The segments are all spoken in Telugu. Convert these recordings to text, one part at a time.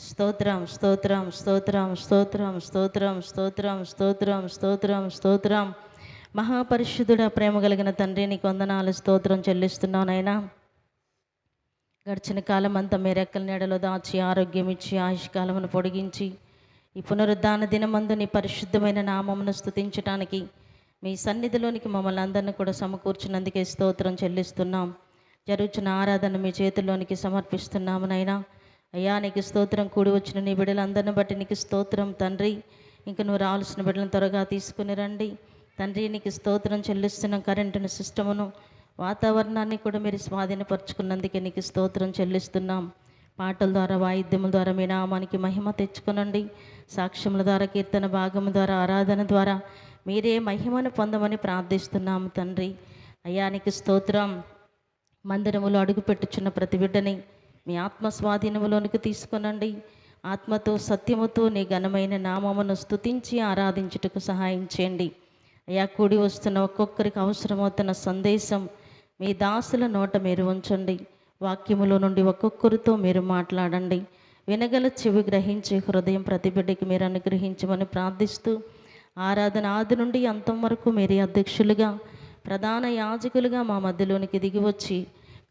స్తోత్రం స్తోత్రం స్తోత్రం స్తోత్రం స్తోత్రం స్తోత్రం స్తోత్రం స్తోత్రం స్తోత్రం. మహాపరిశుద్ధుడ, ప్రేమ కలిగిన తండ్రి, నీకు వందనాలు, స్తోత్రం చెల్లిస్తున్నావు నైనా. గడిచిన కాలం అంతా మీ రెక్కల నీడలో దాచి ఆరోగ్యం ఇచ్చి ఆయుష్కాలమును పొడిగించి ఈ పునరుద్ధాన దినమందు నీ పరిశుద్ధమైన నామమును స్తుతించటానికి మీ సన్నిధిలోనికి మమ్మల్ని అందరినీ కూడా సమకూర్చినందుకే స్తోత్రం చెల్లిస్తున్నాం. జరుగుతున్న ఆరాధన మీ చేతుల్లోనికి సమర్పిస్తున్నాము నైనా. అయ్యా, నీకు స్తోత్రం. కూడి వచ్చిన నీ బిడ్డలందరిని బట్టి నీకు స్తోత్రం తండ్రి. ఇంక నువ్వు రావాల్సిన బిడ్డలను త్వరగా తీసుకుని రండి తండ్రి. నీకు స్తోత్రం చెల్లిస్తున్నాం. కరెంటును, సిస్టమును, వాతావరణాన్ని కూడా మీరు స్వాధీనపరుచుకున్నందుకే నీకు స్తోత్రం చెల్లిస్తున్నాం. పాటల ద్వారా, వాయిద్యముల ద్వారా మీ నామానికి మహిమ తెచ్చుకునండి. సాక్ష్యముల ద్వారా, కీర్తన భాగము ద్వారా, ఆరాధన ద్వారా మీరే మహిమను పొందమని ప్రార్థిస్తున్నాము తండ్రి. అయ్యా, నీకు స్తోత్రం. మందిరములో అడుగుపెట్టుచున్న ప్రతి బిడ్డని మీ ఆత్మ స్వాధీనములోనికి తీసుకునండి. ఆత్మతో, సత్యముతో నీ ఘనమైన నామమును స్తుతించి ఆరాధించుటకు సహాయం చేయండి. అయ్యా, కూడి వస్తున్న ఒక్కొక్కరికి అవసరమవుతున్న సందేశం మీ దాసుల నోట మీరు ఉంచండి. వాక్యములో నుండి ఒక్కొక్కరితో మీరు మాట్లాడండి. వినగల చెవి, గ్రహించే హృదయం ప్రతి బిడ్డకి మీరు అనుగ్రహించమని ప్రార్థిస్తూ, ఆరాధన ఆది నుండి అంతం వరకు మీరే అధ్యక్షులుగా, ప్రధాన యాజకులుగా మా మధ్యలోనికి దిగి వచ్చి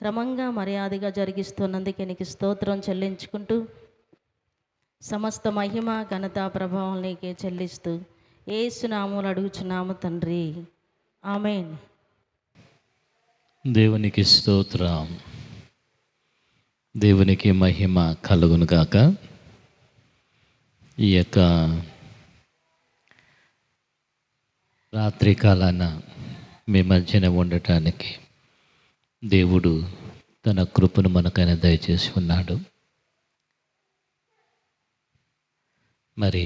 క్రమంగా మర్యాదగా జరిగిస్తున్నందుకే నీకు స్తోత్రం చెల్లించుకుంటూ, సమస్త మహిమ, ఘనత, ప్రభావం నీకే చెల్లిస్తూ యేసు నామములో అడుగుచున్నాము తండ్రి, ఆమేన్. దేవునికి స్తోత్రం. దేవునికి మహిమ కలుగును గాక. ఈ యొక్క రాత్రి కాలాన మీ మధ్యన ఉండటానికి దేవుడు తన కృపను మనకైనా దయచేసి ఉన్నాడు. మరి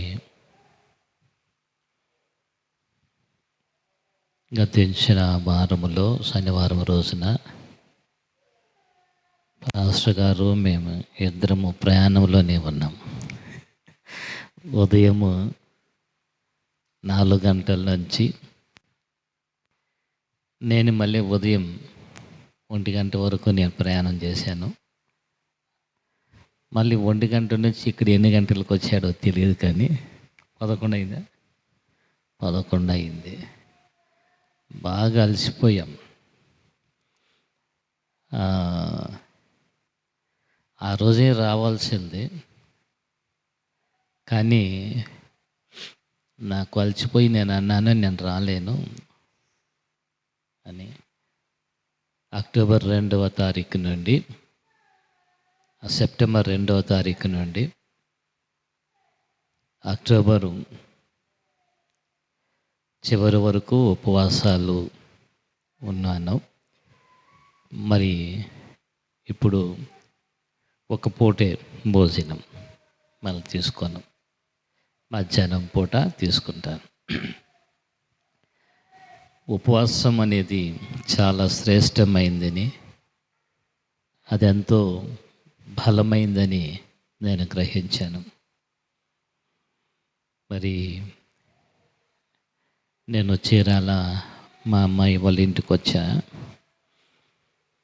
గతించిన వారములో శనివారం రోజున పాస్టర్ గారు, మేము ఇద్దరము ప్రయాణంలోనే ఉన్నాం. ఉదయము 4 గంటల నుంచి నేను మళ్ళీ ఉదయం 1 గంట వరకు నేను ప్రయాణం చేశాను. మళ్ళీ 1 గంట నుంచి ఇక్కడ ఎన్ని గంటలకు వచ్చాడో తెలియదు, కానీ 11 అయిందా? 11 అయింది. బాగా అలసిపోయాం. ఆ రోజే రావాల్సింది, కానీ నాకు అలసిపోయి నేను అన్నాను, నేను రాలేను అని. అక్టోబర్ 2వ తారీఖు నుండి, సెప్టెంబర్ 2వ తారీఖు నుండి అక్టోబరు చివరి వరకు ఉపవాసాలు ఉన్నాను. మరి ఇప్పుడు ఒక పూటే భోజనం మళ్ళీ తీసుకోను, మధ్యాహ్నం పూట తీసుకుంటాను. ఉపవాసం అనేది చాలా శ్రేష్టమైందని, అది ఎంతో బలమైందని నేను గ్రహించాను. మరి నేను చీరాల మా అమ్మాయి వాళ్ళ ఇంటికి వచ్చా.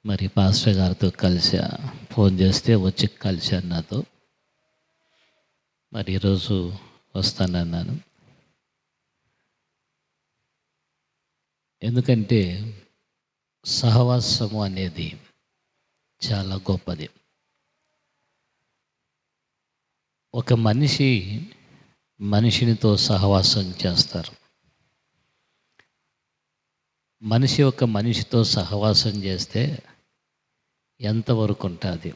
మరి పాస్టర్ గారితో కలిసా, ఫోన్ చేస్తే వచ్చి కలిశాను నాతో. మరి ఈరోజు వస్తానన్నాను. ఎందుకంటే సహవాసము అనేది చాలా గొప్పది. ఒక మనిషినితో సహవాసం చేస్తారు. మనిషి ఒక మనిషితో సహవాసం చేస్తే ఎంతవరకు ఉంటుంది?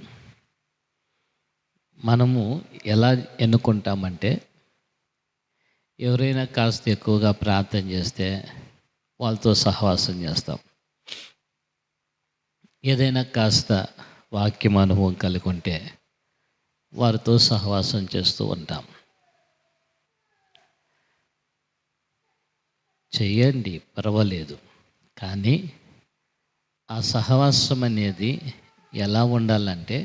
మనము ఎలా ఎన్నుకుంటామంటే, ఎవరైనా కాస్త ఎక్కువగా ప్రార్థన చేస్తే వాళ్ళతో సహవాసం చేస్తాం. ఏదైనా కాస్త వాక్యం అనుభవం కలిగి ఉంటే వారితో సహవాసం చేస్తూ ఉంటాం. చెయ్యండి, పర్వాలేదు. కానీ ఆ సహవాసం అనేది ఎలా ఉండాలంటే,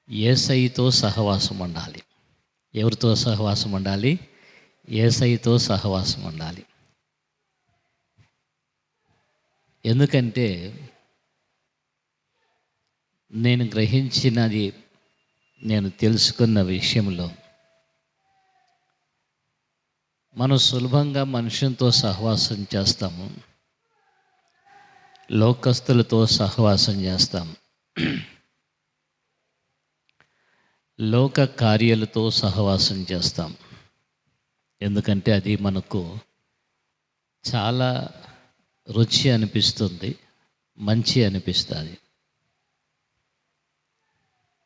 యేసయ్యతో సహవాసం ఉండాలి. ఎవరితో సహవాసం ఉండాలి? యేసయ్యతో సహవాసం ఉండాలి. ఎందుకంటే నేను గ్రహించినది నేను తెలుసుకున్న విషయంలో, మనం సులభంగా మనుషులతో సహవాసం చేస్తాము, లోకస్తులతో సహవాసం చేస్తాము, లోక కార్యాలతో సహవాసం చేస్తాం. ఎందుకంటే అది మనకు చాలా రుచి అనిపిస్తుంది, మంచి అనిపిస్తుంది.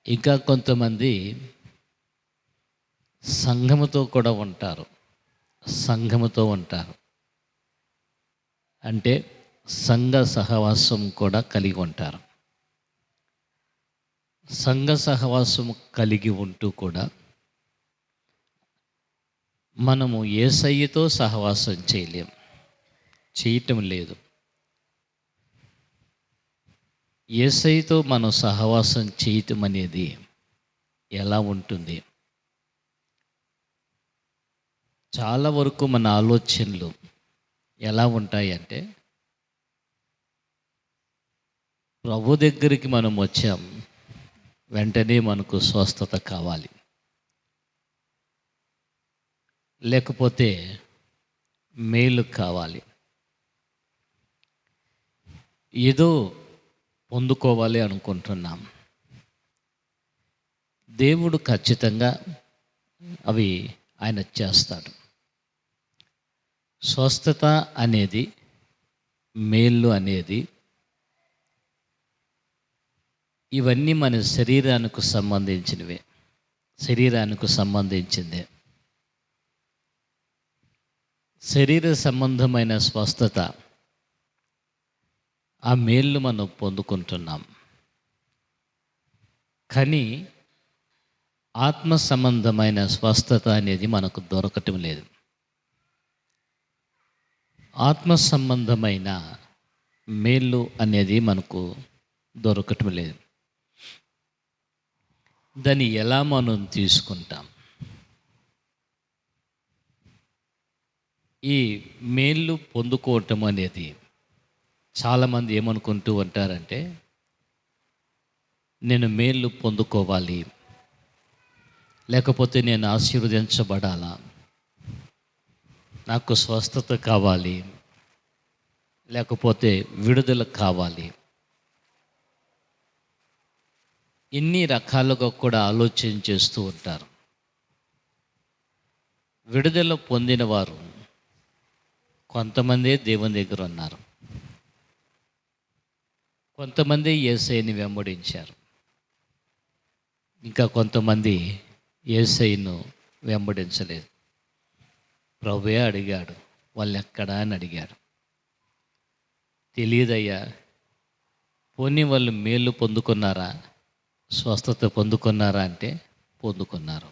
ఇంకా కొంతమంది సంఘముతో కూడా ఉంటారు. సంఘముతో ఉంటారు అంటే సంఘ సహవాసం కూడా కలిగి ఉంటారు. సంఘ సహవాసం కలిగి ఉంటూ కూడా మనము యేసయ్యతో సహవాసం చేయటం లేదు. యేసయ్యతో మనం సహవాసం చేయటం అనేది ఎలా ఉంటుంది? చాలా వరకు మన ఆలోచనలు ఎలా ఉంటాయంటే, ప్రభు దగ్గరికి మనం వచ్చాం, వెంటనే మనకు స్వస్థత కావాలి, లేకపోతే మేలు కావాలి, ఏదో పొందుకోవాలి అనుకుంటున్నాం. దేవుడు ఖచ్చితంగా అవి ఆయన చేస్తాడు. స్వస్థత అనేది, మేలు అనేది, ఇవన్నీ మన శరీరానికి సంబంధించిందే. శరీర సంబంధమైన స్వస్థత, ఆ మేళ్ళు మనం పొందుకుంటున్నాం. కానీ ఆత్మ సంబంధమైన స్వస్థత అనేది మనకు దొరకటం లేదు. ఆత్మ సంబంధమైన మేలు అనేది మనకు దొరకటం లేదు. దాన్ని ఎలా మనం తీసుకుంటాం? ఈ మేలు పొందుకోవటం అనేది చాలామంది ఏమనుకుంటూ ఉంటారంటే, నేను మేలు పొందుకోవాలి, లేకపోతే నేను ఆశీర్వదించబడాలా, నాకు స్వస్థత కావాలి, లేకపోతే విడుదల కావాలి, ఇన్ని రకాలుగా కూడా ఆలోచన చేస్తూ ఉంటారు. విడుదల పొందిన వారు కొంతమందే దేవుని దగ్గర ఉన్నారు, కొంతమంది యేసయ్యని వెంబడించారు, ఇంకా కొంతమంది యేసయ్యను వెంబడించలేదు. ప్రభువే అడిగాడు, వాళ్ళు ఎక్కడా అని అడిగాడు. తెలియదయ్యా, పోనీ వాళ్ళు మేలు పొందుకున్నారా, స్వస్థత పొందుకున్నారా అంటే పొందుకున్నారు.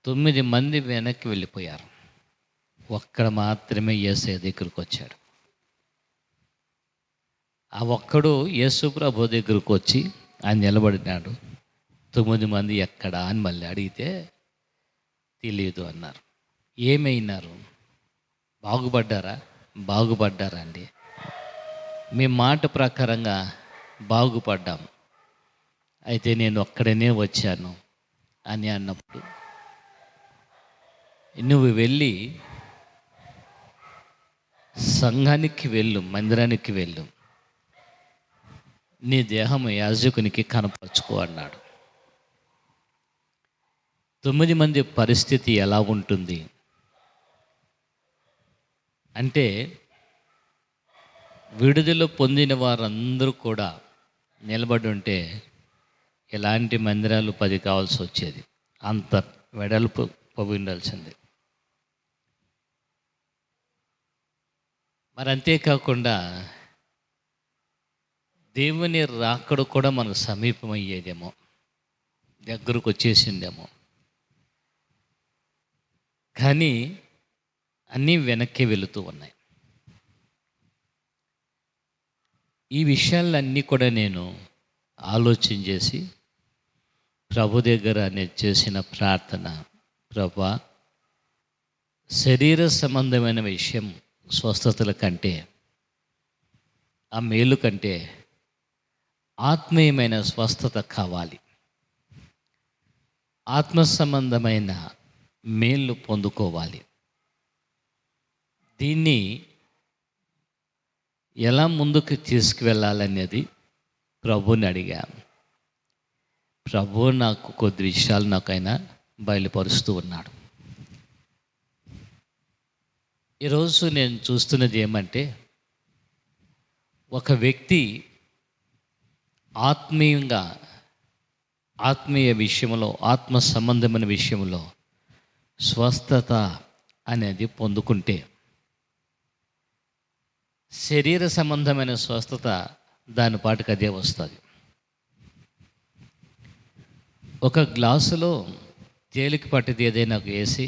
9 మంది వెనక్కి వెళ్ళిపోయారు, ఒక్కడ మాత్రమే యేసయ్య దగ్గరికి వచ్చాడు. ఆ ఒక్కడు యేసు ప్రభు దగ్గరకు వచ్చి ఆయన నిలబడినాడు. 9 మంది ఎక్కడా అని మళ్ళీ అడిగితే తెలియదు అన్నారు. ఏమైనారు? బాగుపడ్డారా అండి? మీ మాట ప్రకారంగా బాగుపడ్డాం, అయితే నేను ఒక్కడనే వచ్చాను అని అన్నప్పుడు, నువ్వు వెళ్ళి సంఘానికి వెళ్ళు, మందిరానికి వెళ్ళు, నీ దేహం యాజకునికి కనపరుచుకో అన్నాడు. 9 మంది పరిస్థితి ఎలా ఉంటుంది అంటే, విడుదల పొందిన వారందరూ కూడా నిలబడి ఉంటే ఎలాంటి మందిరాలు 10 కావాల్సి వచ్చేది, అంత వెడల్పు పవి ఉండాల్సింది. మరి అంతేకాకుండా దేవుని రాకడ కూడా మనకు సమీపమయ్యేదేమో, దగ్గరకు వచ్చేసిందేమో. కానీ అన్నీ వెనక్కి వెళుతూ ఉన్నాయి. ఈ విషయాలన్నీ కూడా నేను ఆలోచన చేసి ప్రభు దగ్గర నేను చేసిన ప్రార్థన, ప్రభా, శరీర సంబంధమైన విషయం స్వస్థతల కంటే, ఆ మేలు కంటే ఆత్మీయమైన స్వస్థత కావాలి. ఆత్మ సంబంధమైన మేళ్ళు పొందుకోవాలి. దీన్ని ఎలా ముందుకు తీసుకువెళ్ళాలనేది ప్రభువుని అడిగాను. ప్రభువు నాకు కొద్ది విషయాలు నాకైనా బయలుపరుస్తూ ఉన్నాడు. ఈరోజు నేను చూస్తున్నది ఏమంటే, ఒక వ్యక్తి ఆత్మీయ విషయంలో, ఆత్మ సంబంధమైన విషయంలో స్వస్థత అనేది పొందుకుంటే, శరీర సంబంధమైన స్వస్థత దాని పాటికి అదే వస్తుంది. ఒక గ్లాసులో తేలికపాటిది ఏదైనా వేసి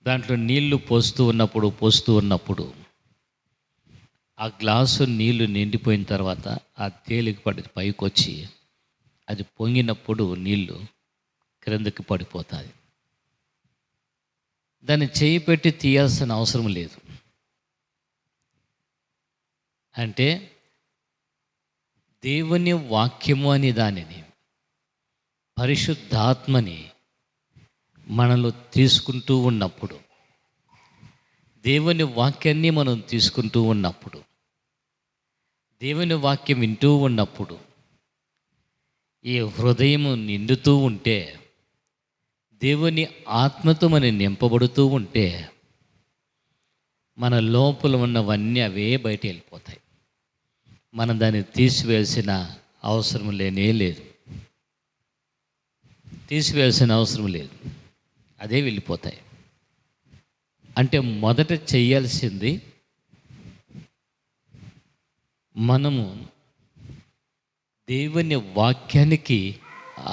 దాంట్లో నీళ్లు పోస్తూ ఉన్నప్పుడు ఆ గ్లాసు నీళ్లు నిండిపోయిన తర్వాత ఆ తేలికపాటిది పైకి వచ్చి అది పొంగినప్పుడు నీళ్లు క్రిందకి పడిపోతాయి. దాన్ని చేయి పెట్టి తీయాల్సిన అవసరం లేదు. అంటే దేవుని వాక్యము అని దానిని, పరిశుద్ధాత్మని మనలో తీసుకుంటూ ఉన్నప్పుడు, దేవుని వాక్యాన్ని మనం తీసుకుంటూ ఉన్నప్పుడు, దేవుని వాక్యం వింటూ ఉన్నప్పుడు, ఈ హృదయం నిండుతూ ఉంటే, దేవుని ఆత్మతో మనం నింపబడుతూ ఉంటే, మన లోపల ఉన్నవన్నీ అవే బయట వెళ్ళిపోతాయి. మనం దాన్ని తీసివేయాల్సిన అవసరం లేదు. తీసివేయాల్సిన అవసరం లేదు, అదే వెళ్ళిపోతాయి. అంటే మొదట చేయాల్సింది, మనము దేవుని వాక్యానికి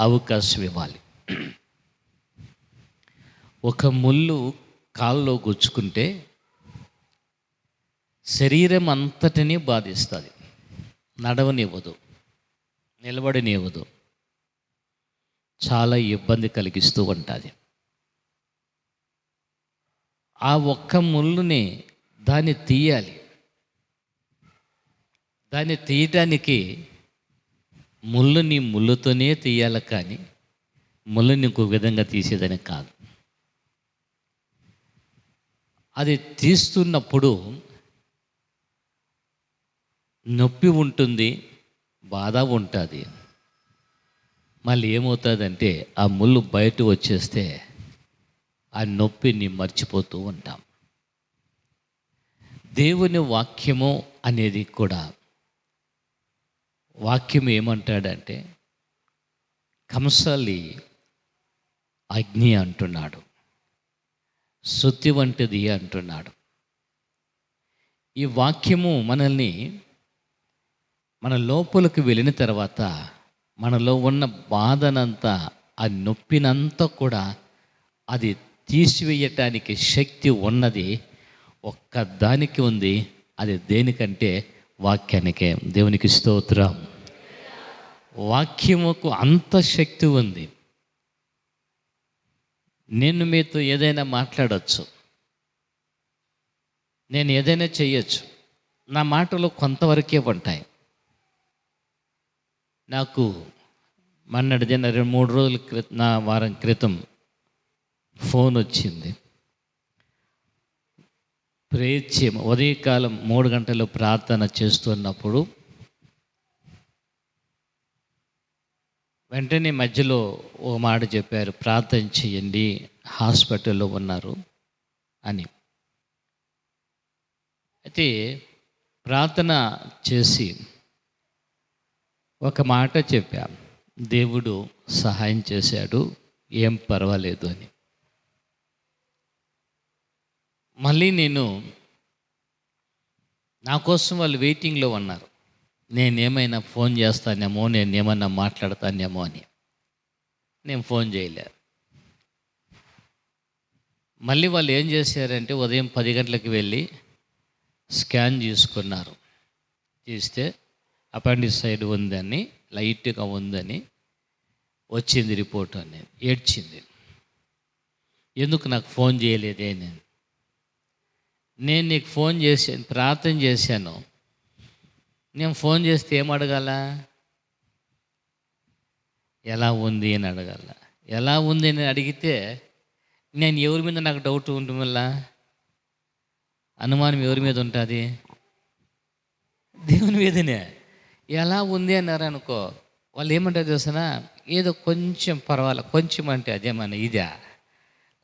అవకాశం ఇవ్వాలి. ఒక ముళ్ళు కాల్లో గుచ్చుకుంటే శరీరం అంతటినీ బాధిస్తుంది, నడవనివ్వదు, నిలబడనివ్వదు, చాలా ఇబ్బంది కలిగిస్తూ ఉంటుంది. ఆ ఒక్క ముళ్ళుని దాన్ని తీయాలి. దాన్ని తీయటానికి ముళ్ళుని ముళ్ళుతోనే తీయాలి, కానీ ముళ్ళుని ఇంకో విధంగా తీసేదని కాదు. అది తీస్తున్నప్పుడు నొప్పి ఉంటుంది, బాధ ఉంటుంది. మళ్ళీ ఏమవుతుందంటే ఆ ముళ్ళు బయట వచ్చేస్తే ఆ నొప్పిని మర్చిపోతూ ఉంటాం. దేవుని వాక్యము అనేది కూడా, వాక్యం ఏమంటాడంటే కంసాలి అగ్ని అంటున్నాడు, సుత్తి వంటిది అంటున్నాడు. ఈ వాక్యము మనల్ని మన లోపలికి వెళ్ళిన తర్వాత మనలో ఉన్న బాధనంతా, ఆ నొప్పినంతా కూడా అది తీసివేయటానికి శక్తి ఉన్నది ఒక్కదానికి ఉంది. అది దేనికంటే వాక్యానికే. దేవునికి స్తోత్రం. వాక్యముకు అంత శక్తి ఉంది. నేను మీతో ఏదైనా మాట్లాడచ్చు, నేను ఏదైనా చేయొచ్చు, నా మాటలు కొంతవరకే ఉంటాయి. నాకు మొన్నటి దిన 2-3 రోజుల క్రితం, వారం క్రితం ఫోన్ వచ్చింది. ప్రేయర్ చేయము, ఉదయకాలం 3 గంటలు ప్రార్థన చేస్తున్నప్పుడు వెంటనే మధ్యలో ఓ మాట చెప్పారు, ప్రార్థన చేయండి, హాస్పిటల్లో ఉన్నారు అని. అయితే ప్రార్థన చేసి ఒక మాట చెప్పాను, దేవుడు సహాయం చేశాడు, ఏం పర్వాలేదు అని. మళ్ళీ నా కోసం వాళ్ళు వెయిటింగ్లో ఉన్నారు. నేనేమైనా ఫోన్ చేస్తానేమో, నేనేమన్నా మాట్లాడతానేమో అని నేను ఫోన్ చేయలే. మళ్ళీ వాళ్ళు ఏం చేశారంటే ఉదయం 10 గంటలకు వెళ్ళి స్కాన్ చేసుకున్నారు. తీస్తే అపెండిక్స్ సైడ్ ఉందని, లైట్గా ఉందని వచ్చింది రిపోర్ట్ అనేది. ఏడ్చింది, ఎందుకు నాకు ఫోన్ చేయలేదే. నేను నీకు ఫోన్ చేశాను, ప్రార్థన చేశాను, నేను ఫోన్ చేస్తే ఏం అడగాల? ఎలా ఉంది అని అడగాల, ఎలా ఉంది అని అడిగితే నేను ఎవరి మీద నాకు డౌట్ ఉంటుంది, వల్ల అనుమానం ఎవరి మీద ఉంటుంది? దేవుని మీదనే. ఎలా ఉంది అన్నారు అనుకో, వాళ్ళు ఏమంటారు తెలుసా, ఏదో కొంచెం పర్వాలేదు, కొంచెం అంటే అదేమన్నా ఇదా,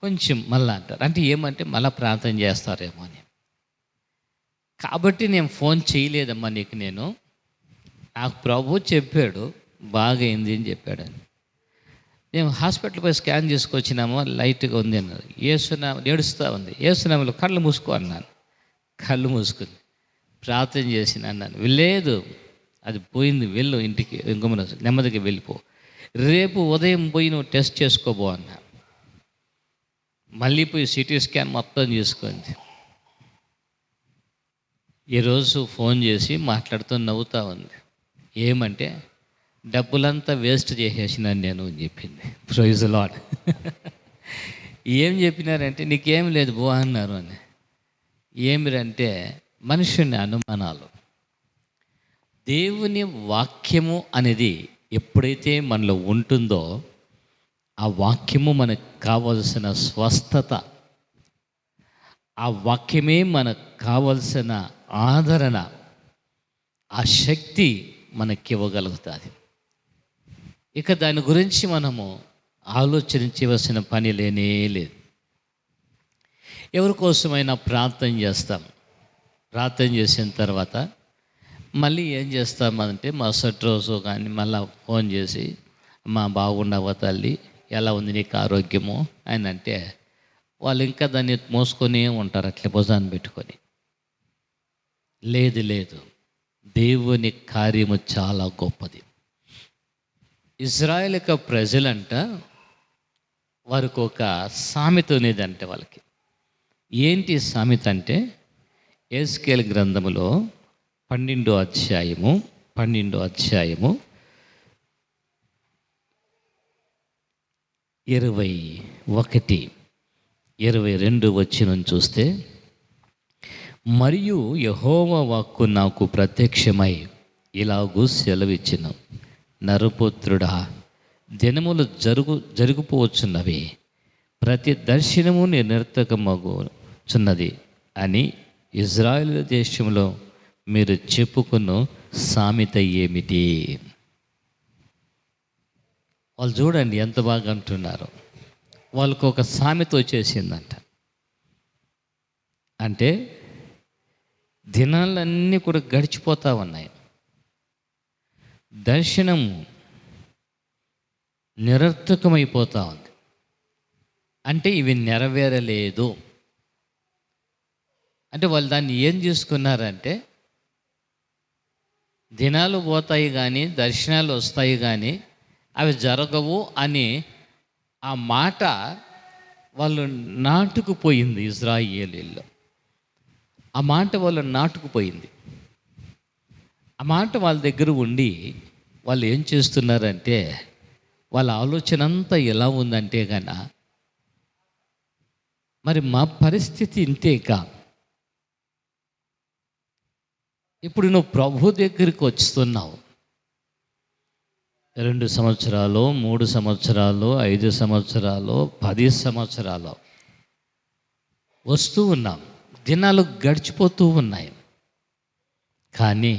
కొంచెం మళ్ళీ అంటారు. అంటే ఏమంటే మళ్ళీ ప్రార్థన చేస్తారేమో అని. కాబట్టి నేను ఫోన్ చేయలేదమ్మా నీకు, నాకు ప్రభు చెప్పాడు బాగైంది అని చెప్పాడని. మేము హాస్పిటల్ పోయి స్కాన్ చేసుకొచ్చినామో లైట్గా ఉంది అన్నారు. ఏసునామ ఏడుస్తూ ఉంది, ఏసునామలో కళ్ళు మూసుకో అన్నాను. కళ్ళు మూసుకుంది, ప్రార్థన చేసిన అన్నాను. లేదు అది పోయింది, వెళ్ళు ఇంటికి, ఇంకొక నెమ్మదిగా వెళ్ళిపో, రేపు ఉదయం పోయి నువ్వు టెస్ట్ చేసుకోబో అన్నా. మళ్ళీ పోయి సిటీ స్కాన్ మొత్తం చేసుకుంది. ఈరోజు ఫోన్ చేసి మాట్లాడుతూ నవ్వుతూ ఉంది. ఏమంటే డబ్బులంతా వేస్ట్ చేసేసినాను నేను అని చెప్పింది. Praise Lord. ఏం చెప్పినారంటే నీకేం లేదు బో అన్నారు అని. ఏమిరంటే మనుషుని అనుమానాలు. దేవుని వాక్యము అనేది ఎప్పుడైతే మనలో ఉంటుందో ఆ వాక్యము మనకు కావలసిన స్వస్థత, ఆ వాక్యమే మనకు కావలసిన ఆదరణ, ఆ శక్తి మనకి ఇవ్వగలుగుతుంది. ఇక దాని గురించి మనము ఆలోచించవలసిన పని లేనే లేదు. ఎవరి కోసమైనా ప్రార్థన చేస్తాం. ప్రార్థన చేసిన తర్వాత మళ్ళీ ఏం చేస్తామంటే మరుసటి రోజు కానీ మళ్ళీ ఫోన్ చేసి మా బాగుండవ తల్లి, ఎలా ఉంది నీకు ఆరోగ్యము అని అంటే వాళ్ళు ఇంకా దాన్ని మోసుకొని ఉంటారు, అట్లా భుజాన్ని పెట్టుకొని. లేదు లేదు, దేవుని కార్యము చాలా గొప్పది. ఇజ్రాయేల్ యొక్క ప్రజలంట వారికి ఒక సామెత ఉండేదంటే వాళ్ళకి. ఏంటి సామెత అంటే యెహెజ్కేలు గ్రంథములో 12వ అధ్యాయము 21, 22 వచనం చూస్తే, మరియు యెహోవా వాక్కు నాకు ప్రత్యక్షమై ఇలాగూ సెలవిచ్చెను, నరపుత్రుడా, దినములు జరిగిపోవచ్చున్నవి, ప్రతి దర్శనము నిరర్థకమగుచున్నది అని ఇజ్రాయేలు దేశంలో మీరు చెప్పుకున్న సామెత ఏమిటి? వాళ్ళు చూడండి ఎంత బాగా అంటున్నారు. వాళ్ళకు ఒక సామెత వచ్చేసిందంట. అంటే దినాలన్నీ కూడా గడిచిపోతూ ఉన్నాయి, దర్శనం నిరర్థకమైపోతూ ఉంది. అంటే ఇవి నెరవేరలేదు అంటే వాళ్ళు దాన్ని ఏం చేసుకున్నారంటే, దినాలు పోతాయి కానీ దర్శనాలు వస్తాయి కానీ అవి జరగవు అని ఆ మాట వాళ్ళు నాటుకుపోయింది. ఇజ్రాయేలీల్లో ఆ మాట వాళ్ళు నాటుకుపోయింది. ఆ మాట వాళ్ళ దగ్గర ఉండి వాళ్ళు ఏం చేస్తున్నారంటే, వాళ్ళ ఆలోచన అంతా ఎలా ఉందంటే కన్నా, మరి మా పరిస్థితి ఇంతేకా, ఇప్పుడు నువ్వు ప్రభు దగ్గరికి వస్తున్నావు, 2 సంవత్సరాలు 3 సంవత్సరాలు 5 సంవత్సరాలు 10 సంవత్సరాలు వస్తూ ఉన్నాం, దినాలు గడిచిపోతూ ఉన్నాయి, కానీ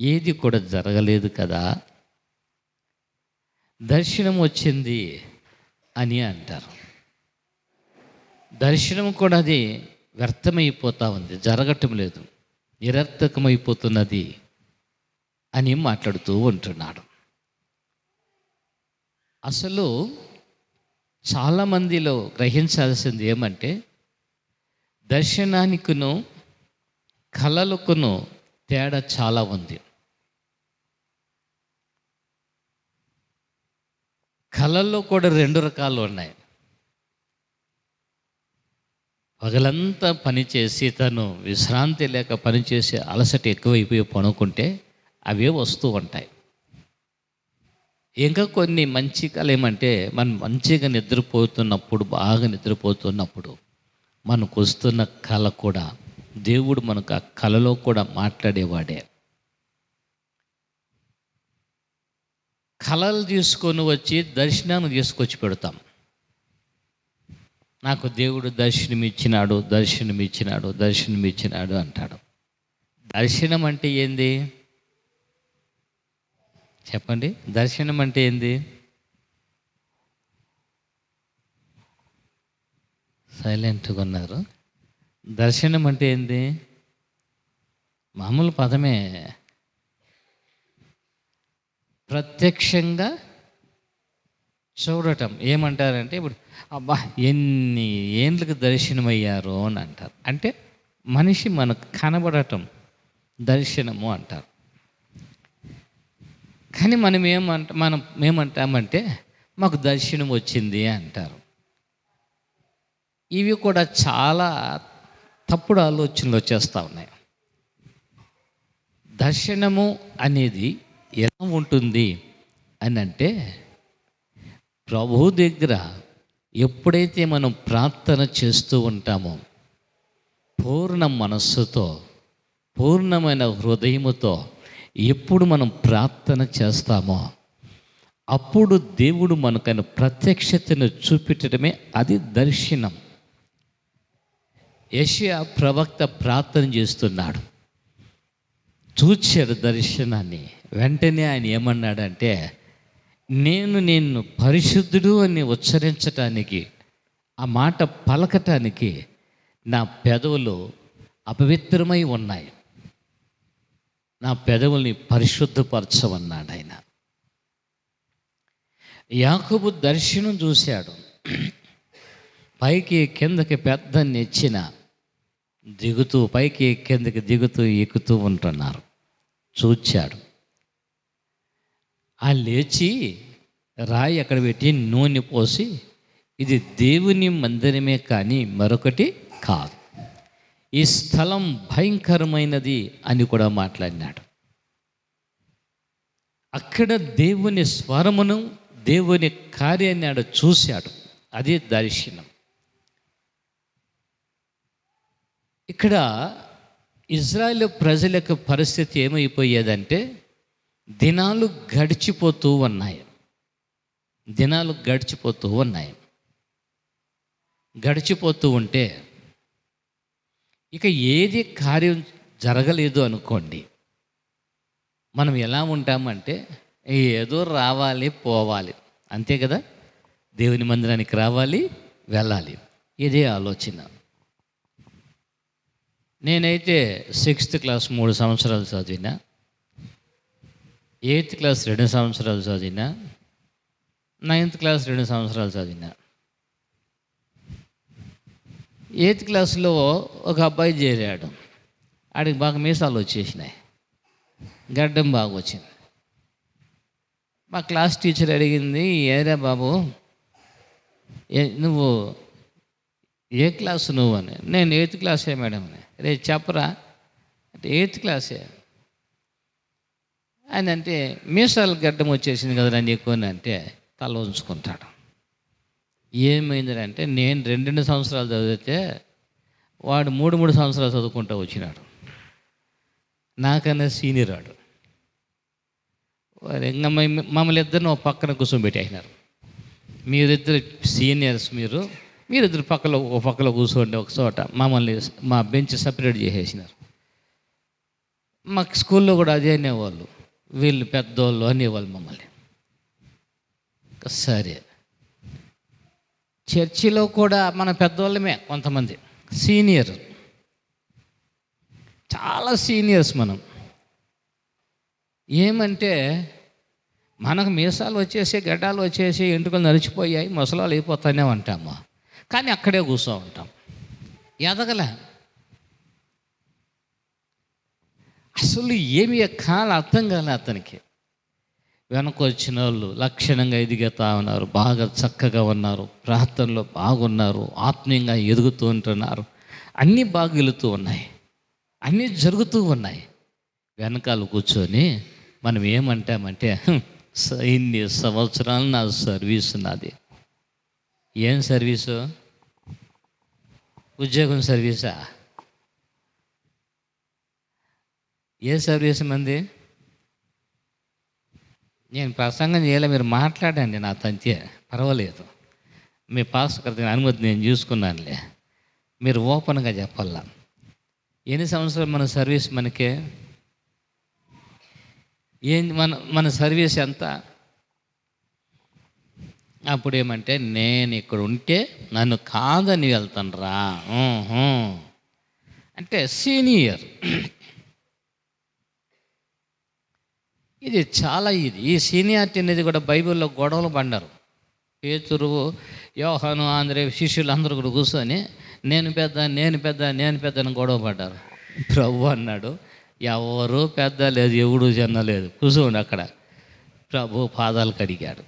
ఏది కూడా జరగలేదు కదా. దర్శనం వచ్చింది అని అంటారు. దర్శనం కూడా అది వ్యర్థమైపోతూ ఉంది, జరగటం లేదు, నిరర్థకమైపోతున్నది అని మాట్లాడుతూ ఉంటున్నాడు. అసలు చాలామందిలో గ్రహించాల్సింది ఏమంటే, దర్శనానికిను కళలకును తేడా చాలా ఉంది. కళల్లో కూడా 2 రకాలు ఉన్నాయి. పగలంతా పనిచేసి తను విశ్రాంతి లేక పనిచేసి అలసట ఎక్కువైపోయి పనుకుంటే అవే వస్తూ ఉంటాయి. ఇంకా కొన్ని మంచి కళ ఏమంటే, మనం మంచిగా నిద్రపోతున్నప్పుడు, బాగా నిద్రపోతున్నప్పుడు మనకు వస్తున్న కళ కూడా దేవుడు మనకు ఆ కళలో కూడా మాట్లాడేవాడే. కళలు తీసుకొని వచ్చి దర్శనాన్ని తీసుకొచ్చి పెడతాం. నాకు దేవుడు దర్శనమిచ్చినాడు, దర్శనమిచ్చినాడు, దర్శనమిచ్చినాడు అంటాడు. దర్శనం అంటే ఏంది చెప్పండి? దర్శనం అంటే ఏంది? సైలెంట్గా ఉన్నారు. దర్శనం అంటే ఏంది? మామూలు పదమే. ప్రత్యక్షంగా చూడటం. ఏమంటారంటే ఇప్పుడు అబ్బా ఎన్ని ఏండ్లకు దర్శనమయ్యారో అని అంటారు. అంటే మనిషి మనకు కనబడటం దర్శనము అంటారు. కానీ మనం ఏమంటామంటే మాకు దర్శనం వచ్చింది అంటారు. ఇవి కూడా చాలా తప్పుడు ఆలోచనలు వచ్చేస్తూ ఉన్నాయి. దర్శనము అనేది ఎలా ఉంటుంది అని అంటే, ప్రభువు దగ్గర ఎప్పుడైతే మనం ప్రార్థన చేస్తూ ఉంటామో పూర్ణ మనస్సుతో, పూర్ణమైన హృదయముతో ఎప్పుడు మనం ప్రార్థన చేస్తామో అప్పుడు దేవుడు మనకైన ప్రత్యక్షతను చూపించడమే అది దర్శనం. యెషయా ప్రవక్త ప్రార్థన చేస్తున్నాడు, చూచాడు దర్శనాన్ని. వెంటనే ఆయన ఏమన్నాడంటే, నేను నిన్ను పరిశుద్ధుడు అని ఉచ్చరించటానికి, ఆ మాట పలకటానికి నా పెదవులు అపవిత్రమై ఉన్నాయి, నా పెదవుల్ని పరిశుద్ధపరచమన్నాడు ఆయన. యాకోబు దర్శనం చూశాడు. పైకి కిందకి పెద్ద నెచ్చిన దిగుతూ, పైకి కిందకి దిగుతూ ఎక్కుతూ ఉంటున్నారు. చూచాడు. ఆ లేచి రాయి అక్కడ పెట్టి నూనె పోసి, ఇది దేవుని మందిరమే కానీ మరొకటి కాదు, ఈ స్థలం భయంకరమైనది అని కూడా మాట్లాడినాడు. అక్కడ దేవుని స్వరమును, దేవుని కార్యాన్ని ఆడ చూశాడు. అది దర్శనం. ఇక్కడ ఇజ్రాయేల్ ప్రజలకు పరిస్థితి ఏమైపోయేదంటే, దినాలు గడిచిపోతూ ఉన్నాయి. గడిచిపోతూ ఉంటే ఇక ఏది కార్యం జరగలేదు అనుకోండి, మనం ఎలా ఉంటామంటే ఏదో రావాలి పోవాలి అంతే కదా. దేవుని మందిరానికి రావాలి వెళ్ళాలి, ఇదే ఆలోచన. నేనైతే 6th క్లాస్ 3 సంవత్సరాలు చదివినా, 8th క్లాస్ 2 సంవత్సరాలు చదివినా, 9th క్లాస్ 2 సంవత్సరాలు చదివినా. 8th క్లాస్లో ఒక అబ్బాయి చేరాడు. ఆడికి బాగా మీసాలు వచ్చేసినాయి, గడ్డం బాగా వచ్చింది. మా క్లాస్ టీచర్ అడిగింది, ఏరా బాబు నువ్వు ఏ క్లాసు నువ్వు అని. నేను 8th క్లాసే మేడం అని. రే చెప్పరా అంటే 8th క్లాసే అని. అంటే మీసాలు గడ్డం వచ్చేసింది కదరా నీకు అని అంటే తల ఉంచుకుంటాడు. ఏమైందంటే నేను 2 సంవత్సరాలు చదివితే వాడు 3 సంవత్సరాలు చదువుకుంటూ వచ్చినాడు. నాకన్నా సీనియర్ వాడు. ఇంకా మమ్మల్ని ఇద్దరిని ఒక పక్కన కూర్చోబెట్టేసినారు. మీరిద్దరు సీనియర్స్, మీరిద్దరు ఒక పక్కలో కూర్చోండి ఒక చోట. మమ్మల్ని మా బెంచ్ సపరేట్ చేసేసినారు. మాకు స్కూల్లో కూడా అదే అనేవాళ్ళు, వీళ్ళు పెద్దోళ్ళు అనేవాళ్ళు మమ్మల్ని. సరే, చర్చిలో కూడా మన పెద్దోళ్ళమే కొంతమంది సీనియర్, చాలా సీనియర్స్ మనం. ఏమంటే మనకు మీసాలు వచ్చేసి, గడ్డాలు వచ్చేసి, ఎంటుకలు నడిచిపోయాయి, ముసలాలు అయిపోతానే ఉంటాము. కానీ అక్కడే కూర్చో ఉంటాం, ఎదగలే. అసలు ఏమి కాల అర్థం కాలే అతనికి. వెనక వచ్చిన వాళ్ళు లక్షణంగా ఎదుగుతూ ఉన్నారు, బాగా చక్కగా ఉన్నారు, ప్రార్థనలో బాగున్నారు, ఆత్మీయంగా ఎదుగుతూ ఉంటున్నారు, అన్నీ బాగా వెళుతూ ఉన్నాయి, అన్నీ జరుగుతూ ఉన్నాయి. వెనకాల కూర్చొని మనం ఏమంటామంటే, ఇన్ని సంవత్సరాలు నా సర్వీసు నాది. ఏం సర్వీసు? ఉద్యోగం సర్వీసా? ఏ సర్వీస్ మంది? నేను ప్రసంగం చేయలే, మీరు మాట్లాడండి నాతో అంతే, పర్వాలేదు. మీ పాస్టర్ గారి అనుమతి నేను చూసుకున్నానులే. మీరు ఓపెన్గా చెప్పాలా. ఎన్ని సంవత్సరాలు మన సర్వీస్ మనకే? మన సర్వీస్ ఎంత? అప్పుడు ఏమంటే, నేను ఇక్కడ ఉంటే నన్ను కాదని వెళ్తాను రా అంటే సీనియర్. ఇది చాలా ఈ సీనియారిటీ అనేది కూడా బైబిల్లో గొడవలు పడ్డారు. పేతురు, యోహాను, ఆంద్రేయ శిష్యులు అందరూ కూడా కూర్చొని నేను పెద్ద అని గొడవ పడ్డారు. ప్రభు అన్నాడు, ఎవరు పెద్ద లేదు, ఎవడు జన్న లేదు, కూర్చోండి అక్కడ. ప్రభు పాదాలు కడిగాడు,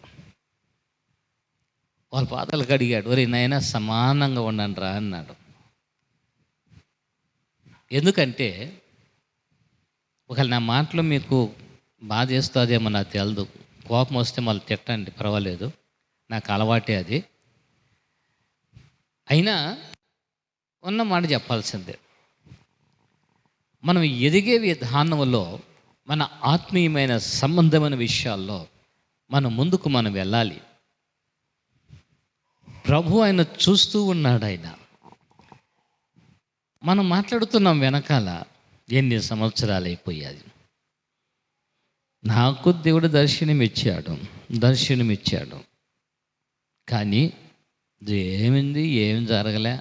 వాళ్ళ పాదాలు కడిగాడు. ఒరే నాయనా సమానంగా ఉండండి రా అన్నాడు. ఎందుకంటే ఒకవేళ నా మాటలు మీకు బాధ చేస్తుందేమో నాకు తెలదు, కోపం వస్తే మళ్ళీ తిట్టండి, పర్వాలేదు, నాకు అలవాటే అది. అయినా ఉన్న మాట చెప్పాల్సిందే. మనం ఎదిగే విధానంలో, మన ఆత్మీయమైన సంబంధమైన విషయాల్లో ముందుకు మనం వెళ్ళాలి. ప్రభు ఆయన చూస్తూ ఉన్నాడు. ఆయన మనం మాట్లాడుతున్నాం వెనకాల ఎన్ని సంవత్సరాలు అయిపోయాయి. నాకు దేవుడు దర్శనమిచ్చాడు కానీ ఏమింది, ఏం జరగలే.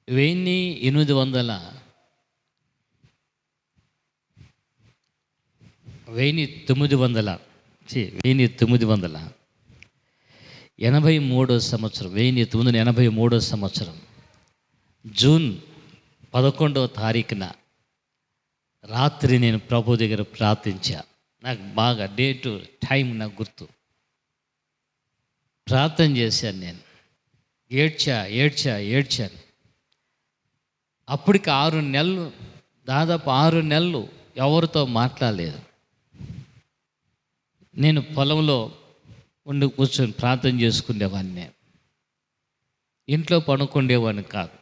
1983 సంవత్సరం జూన్ 11వ తారీఖున రాత్రి నేను ప్రభు దగ్గర ప్రార్థించా. నాకు బాగా డేటు టైం నాకు గుర్తు. ప్రార్థన చేశాను, నేను ఏడ్చాను. అప్పటికి 6 నెలలు, దాదాపు 6 నెలలు ఎవరితో మాట్లాడలేదు. నేను పొలంలో ఉండి కూర్చొని ప్రార్థన చేసుకునేవాడిని, ఇంట్లో పడుకుండేవాడిని కాదు.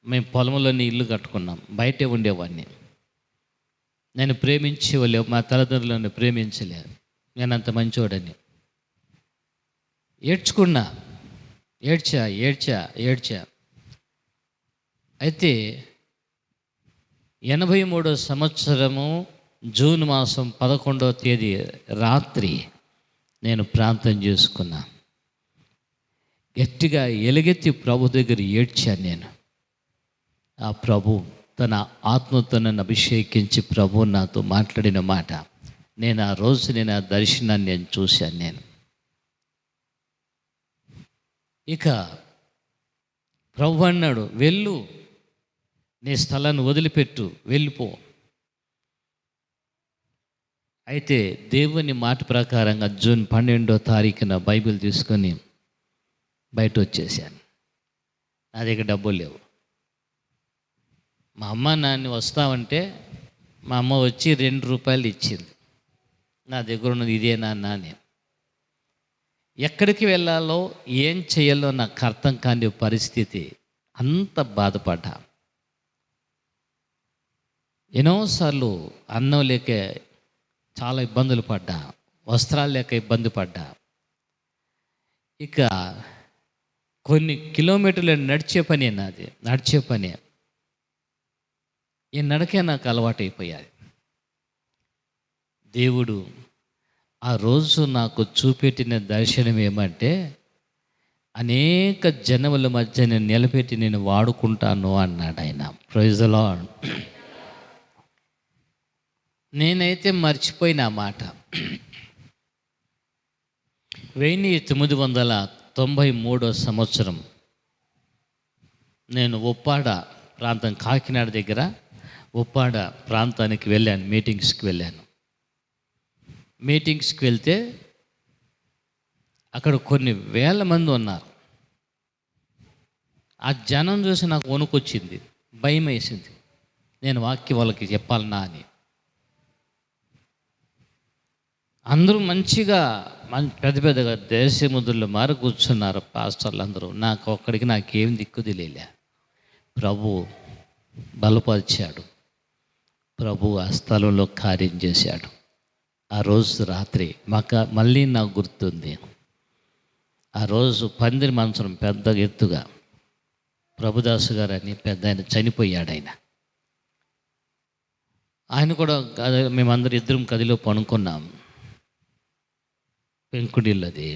మేము పొలంలోని ఇల్లు కట్టుకున్నాం, బయటే ఉండేవాడిని. నేను ప్రేమించేవాళ్ళు, మా తల్లిదండ్రులను ప్రేమించలేదు. నేను అంత మంచోడని ఏడ్చా. అయితే 83వ సంవత్సరము జూన్ మాసం 11వ తేదీ రాత్రి నేను ప్రార్థన చేసుకున్నా. గట్టిగా ఎలుగెత్తి ప్రభు దగ్గర ఏడ్చాను నేను. ఆ ప్రభు తన ఆత్మతో నన్ను అభిషేకించి ప్రభు నాతో మాట్లాడిన మాట, నేను ఆ రోజు ఆ దర్శనాన్ని నేను చూశాను. నేను ఇక ప్రభు అన్నాడు, వెళ్ళు, నీ స్థలాన్ని వదిలిపెట్టు, వెళ్ళిపో. అయితే దేవుని మాట ప్రకారంగా జూన్ 12వ తారీఖున బైబిల్ తీసుకొని బయట వచ్చేసాను. నా దగ్గర డబ్బులు లేవు. మా అమ్మ నాన్న వస్తామంటే మా అమ్మ వచ్చి 2 రూపాయలు ఇచ్చింది. నా దగ్గర ఉన్నది ఇదే నాన్న. నేను ఎక్కడికి వెళ్ళాలో, ఏం చేయాలో నాకు అర్థం కాని పరిస్థితి. అంత బాధపడ్డా. ఎన్నోసార్లు అన్నం లేక చాలా ఇబ్బందులు పడ్డా, వస్త్రాలు లేక ఇబ్బంది పడ్డా. ఇక కొన్ని కిలోమీటర్లు నడిచే పని. ఈ నడకే నాకు అలవాటు అయిపోయాది. దేవుడు ఆ రోజు నాకు చూపెట్టిన దర్శనం ఏమంటే, అనేక జనముల మధ్య నేను నిలబెట్టి నేను వాడుకుంటాను అన్నాడు ఆయన. Praise the Lord. నేనైతే మర్చిపోయిన ఆ మాట. 1993 సంవత్సరం నేను ఉప్పాడ ప్రాంతం, కాకినాడ దగ్గర ఉప్పాడ ప్రాంతానికి వెళ్ళాను, మీటింగ్స్కి వెళ్తే అక్కడ కొన్ని వేల మంది ఉన్నారు. ఆ జనం చూసి నాకు వణుకొచ్చింది, భయం వేసింది. నేను వాక్యం వాళ్ళకి చెప్పాలన్నా అని. అందరూ మంచిగా పెద్దగా దేశముద్రులు మారి కూర్చున్నారు పాస్టర్లు అందరూ. నాకేం దిక్కు తెలియలే. ప్రభు బలపరిచాడు, ప్రభు ఆ స్థలంలో కార్యం చేశాడు. ఆ రోజు రాత్రి మళ్ళీ నాకు గుర్తుంది. ఆ రోజు పందిరి మంచం పెద్ద ఎత్తుగా ప్రభుదాసు గారు అని పెద్ద ఆయన చనిపోయాడు. ఆయన కూడా మేమందరం ఇద్దరం గదిలో పడుకున్నాం. పెంకుటిల్లది.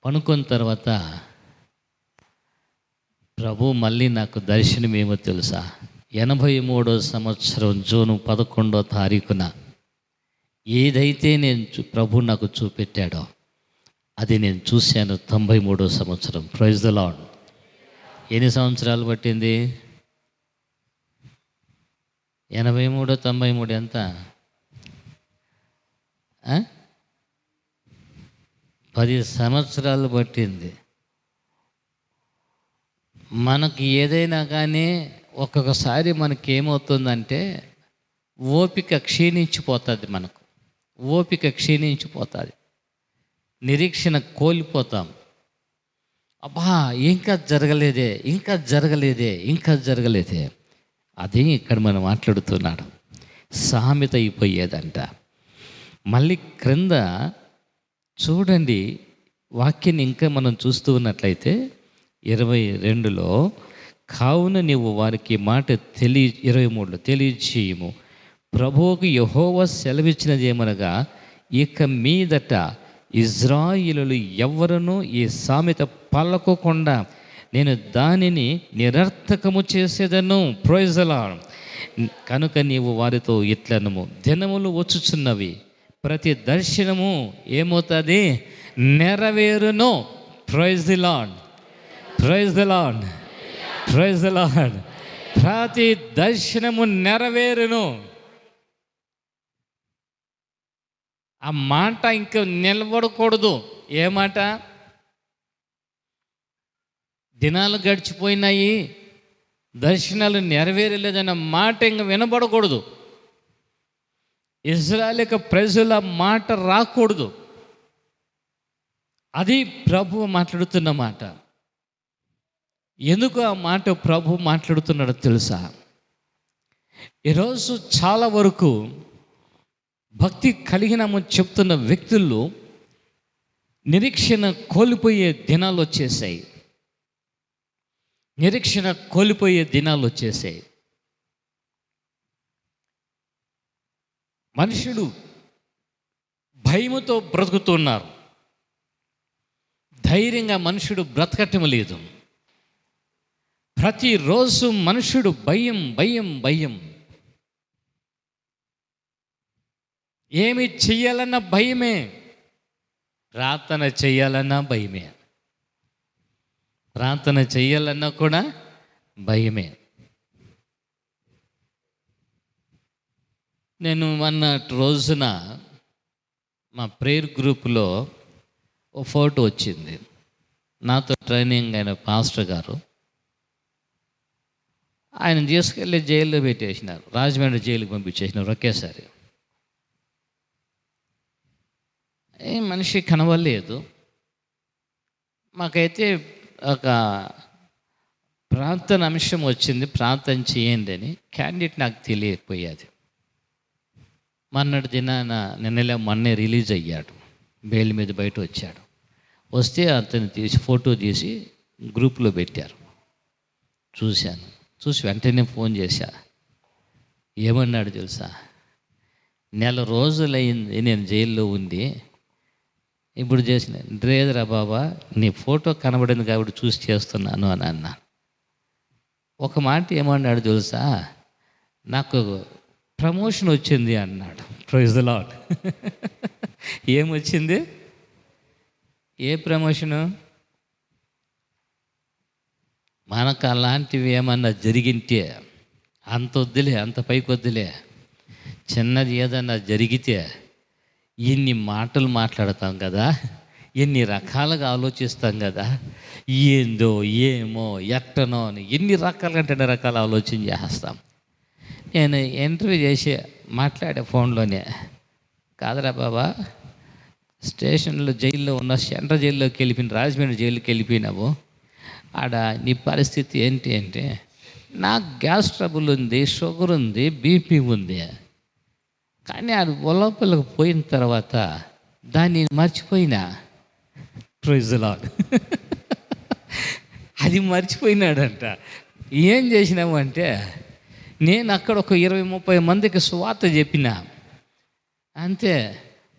పడుకున్న తర్వాత ప్రభు మళ్ళీ నాకు దర్శనం ఏమో తెలుసా? 83వ సంవత్సరం జూన్ 11వ తారీఖున ఏదైతే నేను ప్రభు నాకు చూపెట్టాడో అది నేను చూశాను. 93వ సంవత్సరం. Praise the Lord. ఎన్ని సంవత్సరాలు పట్టింది? 83, 93 ఎంత? 10 సంవత్సరాలు పట్టింది. మనకి ఏదైనా కానీ ఒక్కొక్కసారి మనకి ఏమవుతుందంటే ఓపిక క్షీణించిపోతుంది. మనకు ఓపిక క్షీణించిపోతుంది, నిరీక్షణ కోల్పోతాం. అబ్బా ఇంకా జరగలేదే, ఇంకా జరగలేదే, ఇంకా జరగలేదే. అదే ఇక్కడ మనం మాట్లాడుతున్నాడు. సామెత అయిపోయేదంట. మళ్ళీ క్రింద చూడండి వాక్యాన్ని ఇంకా మనం చూస్తూ ఉన్నట్లయితే 22లో కావున నీవు వారికి మాట 23లో తెలియచేయము. ప్రభువుకు యెహోవా సెలవిచ్చినది ఏమనగా, ఇక మీదట ఇజ్రాయిలులు ఎవ్వరూ ఈ సామెత పలకకుండా నేను దానిని నిరర్థకము చేసేదను. Praise the Lord. కనుక నీవు వారితో ఇట్లనము, దినములు వచ్చుచున్నవి, ప్రతి దర్శనము ఏమవుతుంది? నెరవేరును. Praise the Lord. Praise the Lord. Praise the Lord. ప్రతి దర్శనము నెరవేరును. ఆ మాట ఇంకా నిలబడకూడదు. ఏ మాట? దినాలు గడిచిపోయినాయి, దర్శనాలు నెరవేరలేదన్న మాట ఇంకా వినబడకూడదు. ఇజ్రాయేలు ప్రజల మాట రాకూడదు. అది ప్రభువు మాట్లాడుతున్న మాట. ఎందుకు ఆ మాట ప్రభు మాట్లాడుతున్నాడో తెలుసా? ఈరోజు చాలా వరకు భక్తి కలిగినామని చెప్తున్న వ్యక్తుల్లో నిరీక్షణ కోల్పోయే దినాలు వచ్చేసాయి. నిరీక్షణ కోల్పోయే దినాలు వచ్చేసాయి. మనుషుడు భయముతో బ్రతుకుతున్నారు. ధైర్యంగా మనుషుడు బ్రతకటం లేదు. ప్రతిరోజు మనుషుడు భయం భయం భయం. ఏమి చెయ్యాలన్నా భయమే, ప్రార్థన చెయ్యాలన్నా భయమే, ప్రార్థన చెయ్యాలన్నా కూడా భయమే. నేను మొన్నటి రోజున మా ప్రేయర్ గ్రూప్లో ఓ ఫోటో వచ్చింది. నాతో ట్రైనింగ్ అయిన పాస్టర్ గారు, ఆయన తీసుకెళ్ళి జైల్లో పెట్టేసినారు. రాజమండ్రి జైలుకి పంపించేసినారు ఒకేసారి. మనిషి కనవలేదు. మాకైతే ఒక ప్రార్థన అంశం వచ్చింది, ప్రార్థన చేయండి అని. క్యాండిడేట్ నాకు తెలియకపోయేది. మొన్నటి దినాన మొన్నే రిలీజ్ అయ్యాడు, బెయిల్ మీద బయట వచ్చాడు. వస్తే అతను ఫోటో తీసి గ్రూప్లో పెట్టారు. చూశాను. చూసి వెంటనే ఫోన్ చేశా. ఏమన్నాడు తెలుసా? 1 రోజులైంది నేను జైల్లో ఉండి, ఇప్పుడు చేసిన లేదురా బాబా, నీ ఫోటో కనబడింది కాబట్టి చూసి చేస్తున్నాను అని అన్నా. ఒక మాట ఏమన్నాడు తెలుసా? నాకు ప్రమోషన్ వచ్చింది అన్నాడు. Praise the Lord. ఏమొచ్చింది? ఏ ప్రమోషను? మనకు అలాంటివి ఏమన్నా జరిగింటే అంత వద్దులే, అంత పైకి వద్దులే. చిన్నది ఏదన్నా జరిగితే ఎన్ని మాటలు మాట్లాడతాం కదా, ఎన్ని రకాలుగా ఆలోచిస్తాం కదా, ఏందో ఏమో ఎట్టనో అని ఎన్ని రకాలంటే రకాల ఆలోచన చేస్తాం. నేను ఇంటర్వ్యూ చేసి మాట్లాడే ఫోన్లోనే, కాదురా బాబా, స్టేషన్లో జైల్లో ఉన్న సెంట్రల్ జైల్లోకి వెళ్ళిపోయిన, రాజమండ్రి జైలుకి వెళ్ళిపోయినావు, ఆడ నీ పరిస్థితి ఏంటి అంటే, నాకు గ్యాస్ ట్రబుల్ ఉంది, షుగర్ ఉంది, బీపీ ఉంది. కానీ అది లోపలికి పోయిన తర్వాత దాన్ని మర్చిపోయినా. Praise the Lord. అది మర్చిపోయినాడంట. ఏం చేసినాము అంటే, నేను అక్కడ ఒక 20-30 మందికి సువార్త చెప్పిన అంతే.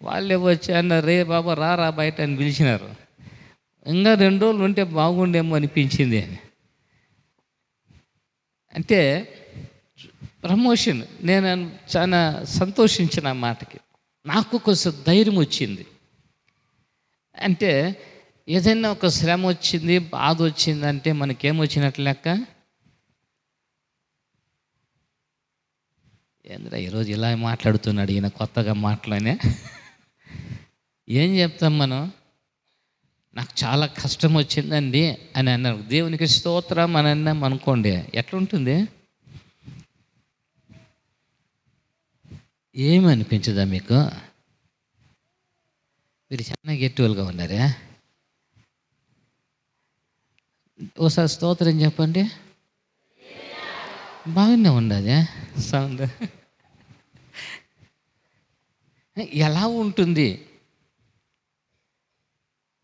వాళ్ళే వచ్చి అన్నారు, రే బాబా రా బయట అని పిలిచినారు. ఇంకా 2 రోజులు ఉంటే బాగుండేమో అనిపించింది అని. అంటే ప్రమోషన్. నేను చాలా సంతోషించిన మాటకి. నాకు కొంచెం ధైర్యం వచ్చింది. అంటే ఏదైనా ఒక శ్రమ వచ్చింది, బాధ వచ్చిందంటే మనకేమొచ్చినట్లు లెక్క. ఏంద్రా ఈరోజు ఇలా మాట్లాడుతున్నాడు ఈయన కొత్తగా మాటలోనే. ఏం చెప్తాం మనం? నాకు చాలా కష్టం వచ్చిందండి అని అన్నారు. దేవునికి స్తోత్రం అని అన్నాం అనుకోండి, ఎట్లుంటుంది? ఏమనిపించదా మీకు? మీరు చాలా గట్టివాళ్ళుగా ఉన్నారా? ఓసారి స్తోత్రం చెప్పండి. బాగానే ఉండదా సౌండ్? ఎలా ఉంటుంది?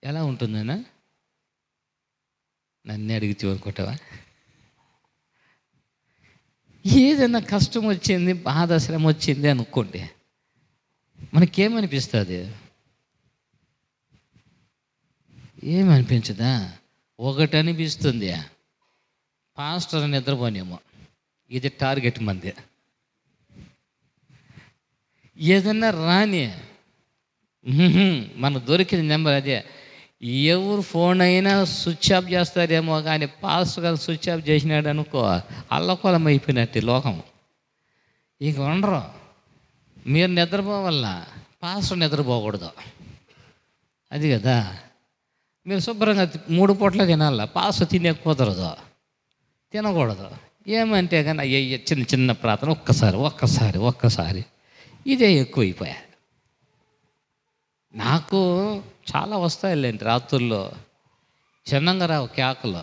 ఎలా ఉంటుందన్నా నన్ను అడిగితే అనుకుంటావా? ఏదైనా కష్టం వచ్చింది, బాధ శ్రమ వచ్చింది అనుకోండి, మనకేమనిపిస్తుంది? ఏమనిపించదా? ఒకటి అనిపిస్తుంది, పాస్టర్ నిద్రపోనేమో, ఇది టార్గెట్ మంది. ఏదన్నా రాని మనకు దొరికిన నెంబర్ అదే. ఎవరు ఫోన్ అయినా స్విచ్ ఆఫ్ చేస్తారేమో, కానీ పాస్టర్ గారు స్విచ్ ఆఫ్ చేసినాడు అనుకో, అల్లకొలం అయిపోయినట్టు లోకం. ఇక ఉండరు. మీరు నిద్రపోవాల, పాస్టర్ నిద్రపోకూడదు. అది కదా. మీరు శుభ్రంగా 3 పూట్ల తినాల, పాస్టర్ తినే కుదరదు, తినకూడదు. ఏమంటే కానీ అయ్యయ్య చిన్న చిన్న ప్రార్థన ఒక్కసారి ఇదే ఎక్కువైపోయా. నాకు చాలా వస్తాయిలేండి రాత్రుల్లో. చిన్నంగా రావు కేకలు.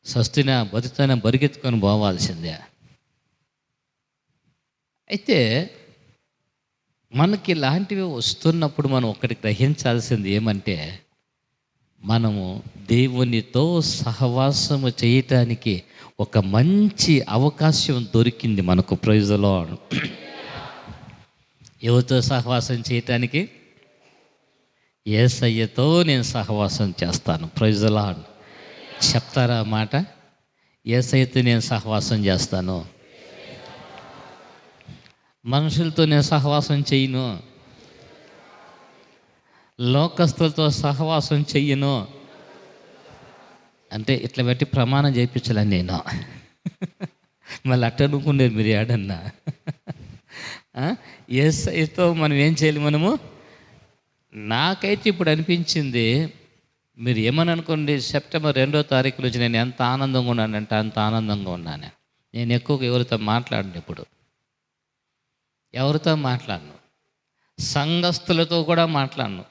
సస్తున బతుకుతాన బరిగెత్తుకొని పోవాల్సిందే. అయితే మనకి ఇలాంటివి వస్తున్నప్పుడు మనం ఒకటి గ్రహించాల్సింది ఏమంటే, మనము దేవునితో సహవాసము చేయటానికి ఒక మంచి అవకాశం దొరికింది మనకు. Praise the Lord. ఎవరితో సహవాసం చేయటానికి? యేసయ్యతో నేను సహవాసం చేస్తాను. Praise the Lord. చెప్తారా మాట? యేసయ్యతో నేను సహవాసం చేస్తాను. మనుషులతో నేను సహవాసం చేయను, లోకస్తులతో సహవాసం చెయ్యను. అంటే ఇట్లా పెట్టి ప్రమాణం చేయించాలని నేను. మళ్ళీ అట్ట అనుకునేది మీరు ఏడన్నా. యేసయ్యతో మనం ఏం చేయాలి? మనము, నాకైతే ఇప్పుడు అనిపించింది, మీరు ఏమని అనుకోండి, సెప్టెంబర్ 2వ తారీఖు నుంచి నేను ఎంత ఆనందంగా ఉన్నానంటే అంత ఆనందంగా ఉన్నాను. నేను ఎక్కువగా ఎవరితో మాట్లాడను, ఇప్పుడు ఎవరితో మాట్లాడను, సంఘస్థులతో కూడా మాట్లాడను.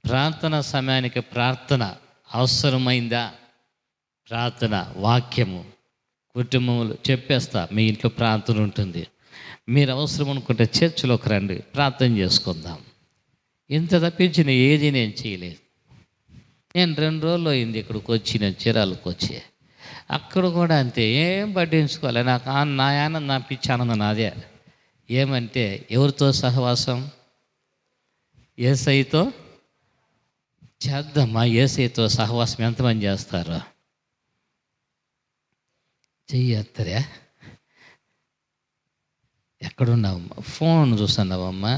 ప్రార్థన సమయానికి ప్రార్థన అవసరమైందా, ప్రార్థన వాక్యము కుటుంబంలో చెప్పేస్తా. మీ ఇంట్లో ప్రార్థన ఉంటుంది, మీరు అవసరం అనుకుంటే చర్చిలోకి రండి, ప్రార్థన చేసుకుందాం. ఇంత తప్పించిన ఏది నేను చేయలేదు. నేను 2 రోజులు అయింది ఇక్కడికి వచ్చి, నేను చీరాలకు వచ్చి. అక్కడ కూడా అంతే, ఏం పట్టించుకోవాలి. నాకు నా ఆనందం, నా పిచ్చి ఆనందం నాదే. ఏమంటే ఎవరితో సహవాసం? యేసయ్యతో చేద్దామా? యేసయ్యతో సహవాసం ఎంతమంది చేస్తారు? చెయ్యత్తరే. ఎక్కడున్నావమ్మా? ఫోన్ చూస్తున్నావమ్మా?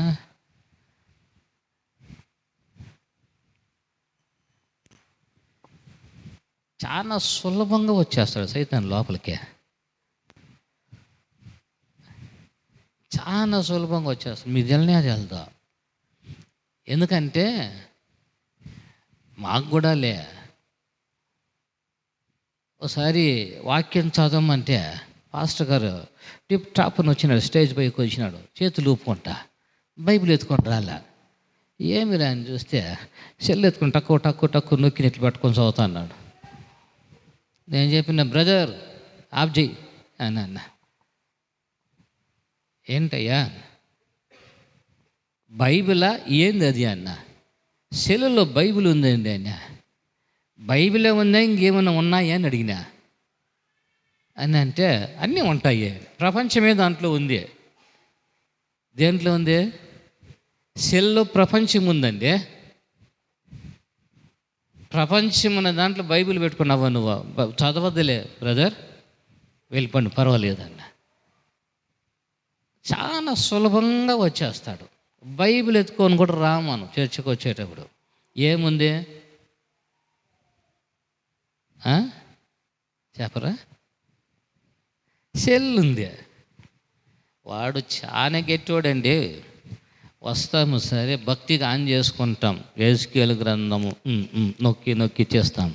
చాలా సులభంగా వచ్చేస్తాడు సైతాన్ లోపలికి. చాలా సులభంగా వచ్చేస్తాడు. మీకు తెలినే తెలుదా? ఎందుకంటే మాకు కూడా ఒకసారి వాక్యం చదవమంటే పాస్టర్ గారు టిప్ టాప్ అని వచ్చినాడు, స్టేజ్ పైకి వచ్చినాడు, చేతులు ఊపుకుంటా, బైబిల్ ఎత్తుకొని రాలా. ఏమి రాని చూస్తే సెల్ ఎత్తుకుని టక్కు నొక్కినట్లు పట్టుకొని చదువుతా అన్నాడు. నేను చెప్పిన బ్రదర్ ఆఫ్ చెయ్యి అని అన్న. ఏంటయ్యా బైబిలా ఏంది అది అన్న. సెల్లులో బైబిల్ ఉందండి అన్న. బైబిలే ఉందా ఇంకేమైనా ఉన్నాయా అని అడిగినా. అని అంటే అన్నీ ఉంటాయి, ప్రపంచమే దాంట్లో ఉంది. దేంట్లో ఉంది? సెల్లో ప్రపంచం ఉందండి. ప్రపంచం అన్న దాంట్లో బైబిల్ పెట్టుకున్నావా నువ్వు? చదవద్దులే బ్రదర్, వెళ్ళిపోండి పర్వాలేదన్న. చాలా సులభంగా వచ్చేస్తాడు. బైబిల్ ఎత్తుకొని కూడా రామను చర్చికి వచ్చేటప్పుడు ఏముంది చెప్పరా? సెల్ ఉంది. వాడు చాలా గట్టివాడండి. వస్తాము సరే భక్తిగా ఆన్ చేసుకుంటాం, ఎహెజ్కేలు గ్రంథము నొక్కి నొక్కి చేస్తాం.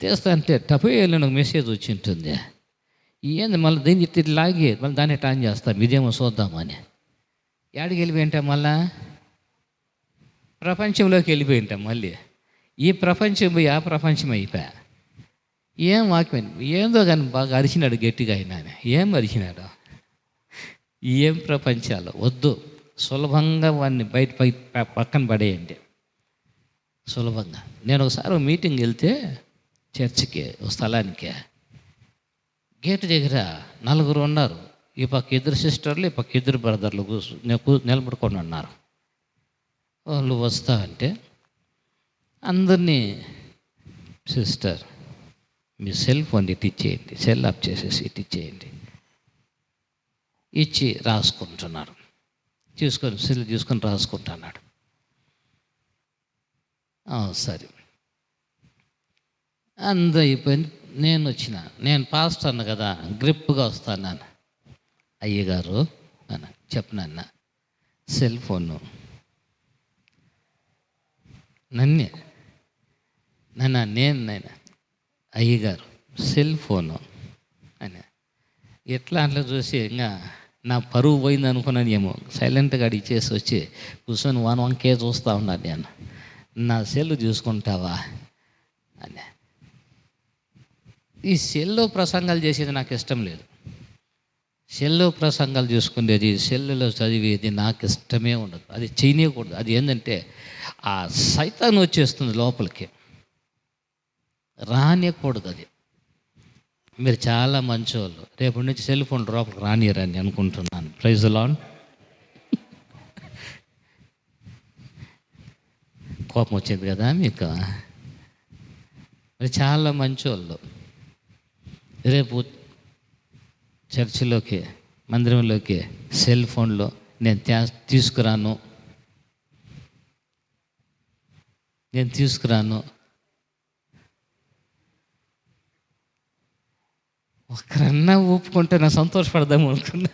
చేస్తా అంటే టపేలు నాకు మెసేజ్ వచ్చి ఉంటుంది. ఏంది మళ్ళీ దీన్ని ఇట్లా లాగి మళ్ళీ దాన్ని ఆన్ చేస్తాం, ఇదేమో చూద్దామని. యాడికి వెళ్ళిపోయింటాం? మళ్ళా ప్రపంచంలోకి వెళ్ళిపోయింటాం. మళ్ళీ ఈ ప్రపంచం పోయి ఆ ప్రపంచం అయిపోయా. ఏం వాక్యం ఏందో కానీ బాగా అరిచినాడు గట్టిగా. అయినా ఏం అరిచినాడు? ఏం ప్రపంచాలు వద్దు, సులభంగా వాడిని బయట పక్కన పడేయండి సులభంగా. నేను ఒకసారి మీటింగ్ వెళ్తే చర్చికి ఒక స్థలానికి, గేటు దగ్గర 4 ఉన్నారు. ఈ పక్క 2 సిస్టర్లు, ఈ పక్క 2 బ్రదర్లు నిలబడుకొని ఉన్నారు. వాళ్ళు వస్తా అంటే అందరినీ, సిస్టర్ మీ సెల్ ఫోన్ ఇటు ఇచ్చేయండి, సెల్ ఆఫ్ చేసేసి ఇటు ఇచ్చేయండి, ఇచ్చి రాసుకుంటున్నారు. సెల్ తీసుకొని రాసుకుంటున్నాడు. సరే అందరూ అయిపోయింది. నేను పాస్టర్ను కదా, గ్రిప్గా వస్తాను. అయ్యగారు అన్న చెప్పనన్న, సెల్ ఫోను నేను అయ్యగారు సెల్ ఫోను అని ఎట్లా అట్లా చూసి ఇంకా నా పరువు పోయింది అనుకున్నాను ఏమో. సైలెంట్గా అడిచేసి వచ్చి కూర్చొని వంకే చూస్తూ ఉన్నాను. నేను నా సెల్ చూసుకుంటావా అని. ఈ సెల్లో ప్రసంగాలు చేసేది నాకు ఇష్టం లేదు. సెల్లో ప్రసంగాలు చూసుకునేది, సెల్లులో చదివేది నాకు ఇష్టమే ఉండదు. అది చేయకూడదు. అది ఏంటంటే ఆ సైతాన్ వచ్చేస్తుంది లోపలికి, రానియకూడదు. అది మీరు చాలా మంచోళ్ళు, రేపటి నుంచి సెల్ ఫోన్ లోపలికి రానియరని అనుకుంటున్నాను. Praise the Lord. కోపం వచ్చింది కదా మీకు? మీరు చాలా మంచోళ్ళు. రేపు చర్చిలోకి, మందిరంలోకి సెల్ ఫోన్లో నేను తీసుకురాను. ఒకరన్నా ఒప్పుకుంటే నా సంతోషపడదాము అనుకున్నా.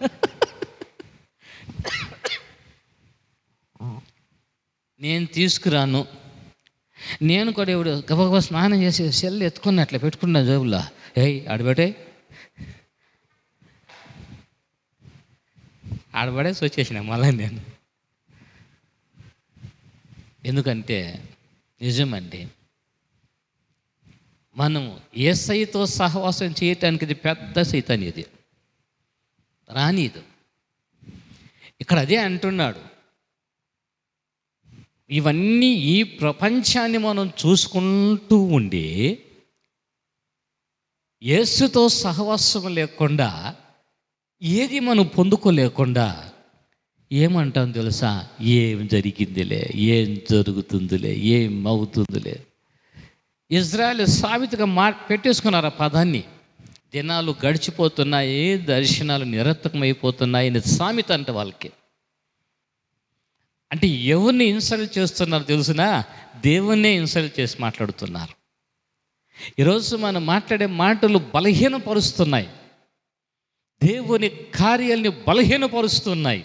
నేను తీసుకురాను. నేను కూడా ఇప్పుడు గబగబా స్నానం చేసి సెల్ ఎత్తుకుని అట్లా పెట్టుకున్నా జేబులో. ఆడబెట్టే ఆడబడేసి వచ్చేసిన మళ్ళీ నేను. ఎందుకంటే నిజమండి, మనము యేసయ్యతో సహవాసం చేయటానికి ఇది పెద్ద సైతాన్, ఇది రానిది. ఇక్కడ అదే అంటున్నాడు, ఇవన్నీ ఈ ప్రపంచాన్ని మనం చూసుకుంటూ ఉండి యేసుతో సహవాసం లేకుండా, ఏది మనం పొందుకోలేకుండా ఏమంటాం తెలుసా? ఏం జరిగిందిలే, ఏం జరుగుతుందిలే, ఏం అవుతుందిలే. ఇజ్రాయెల్ సామెతగా పెట్టేసుకున్నారు ఆ పదాన్ని. దినాలు గడిచిపోతున్నాయి, దర్శనాలు నిరర్థకమైపోతున్నాయి అని సామెత అంటే వాళ్ళకి. అంటే ఎవరిని ఇన్సల్ట్ చేస్తున్నారు తెలుసునా? దేవుణ్ణే ఇన్సల్ట్ చేసి మాట్లాడుతున్నారు. ఈరోజు మనం మాట్లాడే మాటలు బలహీనపరుస్తున్నాయి, దేవుని కార్యాలని బలహీనపరుస్తున్నాయి.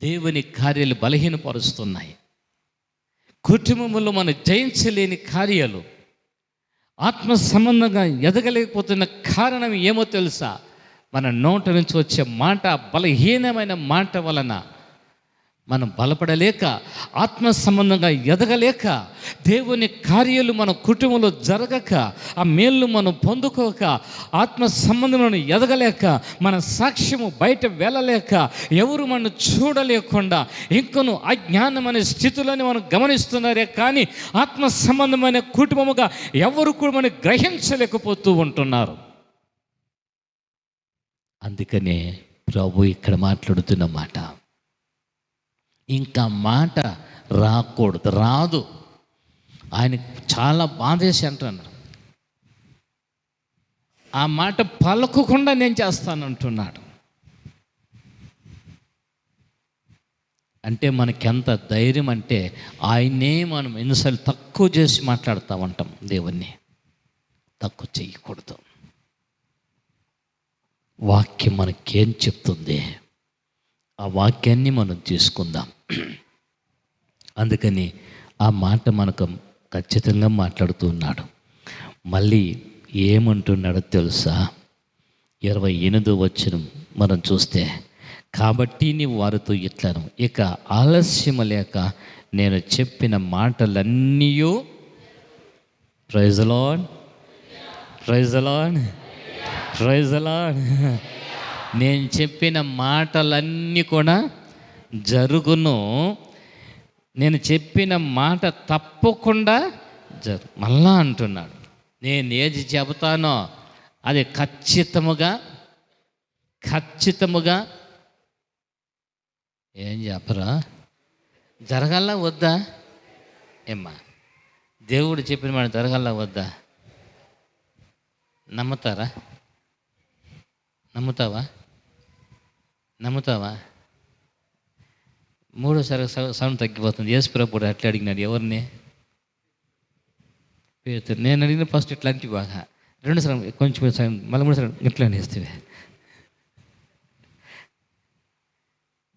దేవుని కార్యాలు బలహీనపరుస్తున్నాయి. కుటుంబంలో మనం జయించలేని కార్యాలు, ఆత్మ సంబంధంగా ఎదగలేకపోతున్న కారణం ఏమో తెలుసా? మన నోట నుంచి వచ్చే మాట, బలహీనమైన మాట వలన మనం బలపడలేక, ఆత్మ సంబంధంగా ఎదగలేక, దేవుని కార్యాలు మన కుటుంబంలో జరగక, ఆ మేళ్ళు మనం పొందుకోక, ఆత్మ సంబంధంలో ఎదగలేక, మన సాక్ష్యము బయట వెళ్ళలేక, ఎవరు మనం చూడలేకుండా ఇంకను అజ్ఞానం అనే స్థితిలోనే మనం గమనిస్తున్నారే కానీ ఆత్మ సంబంధమైన కుటుంబముగా ఎవరు కూడా మనం గ్రహించలేకపోతూ ఉంటున్నారు. అందుకనే ప్రభు ఇక్కడ మాట్లాడుతున్న మాట, ఇంకా మాట రాకూడదు, రాదు. ఆయన చాలా బాధేసి అంటున్నారు, ఆ మాట పలకకుండా నేను చేస్తానంటున్నాడు. అంటే మనకెంత ధైర్యం అంటే ఆయన్నే మనం ఎన్నిసార్లు తక్కువ చేసి మాట్లాడుతూ ఉంటాం. దేవుణ్ణి తక్కువ చేయకూడదు. వాక్యం మనకేం చెప్తుంది, ఆ వాక్యాన్ని మనం తీసుకుందాం. అందుకని ఆ మాట మనకు ఖచ్చితంగా మాట్లాడుతూ ఉన్నాడు. మళ్ళీ ఏమంటున్నాడో తెలుసా? 28వ వచనం మనం చూస్తే, కాబట్టి నీవు వారితో ఇట్లను, ఇక ఆలస్యం లేక నేను చెప్పిన మాటలన్నీ, praise the Lord, praise the Lord, praise the Lord, నేను చెప్పిన మాటలన్నీ కూడా జరుగును. నేను చెప్పిన మాట తప్పకుండా మళ్ళా అంటున్నాడు, నేను ఏది చెబుతానో అది ఖచ్చితముగా ఏం చెప్పరా, జరగాలా వద్దా? ఏమ్మా, దేవుడు చెప్పిన మాట జరగాలా వద్దా? నమ్ముతారా? నమ్ముతావా? మూడోసారి సౌండ్ తగ్గిపోతుంది. యేసుప్రభుడు అట్లా అడిగినాడు ఎవరిని? పేతురు. నేను అడిగిన ఫస్ట్ ఇట్లా అంటే బాగా, రెండుసార్లు కొంచెం మళ్ళీ మూడుసార్లు ఇట్లా అనేస్తే,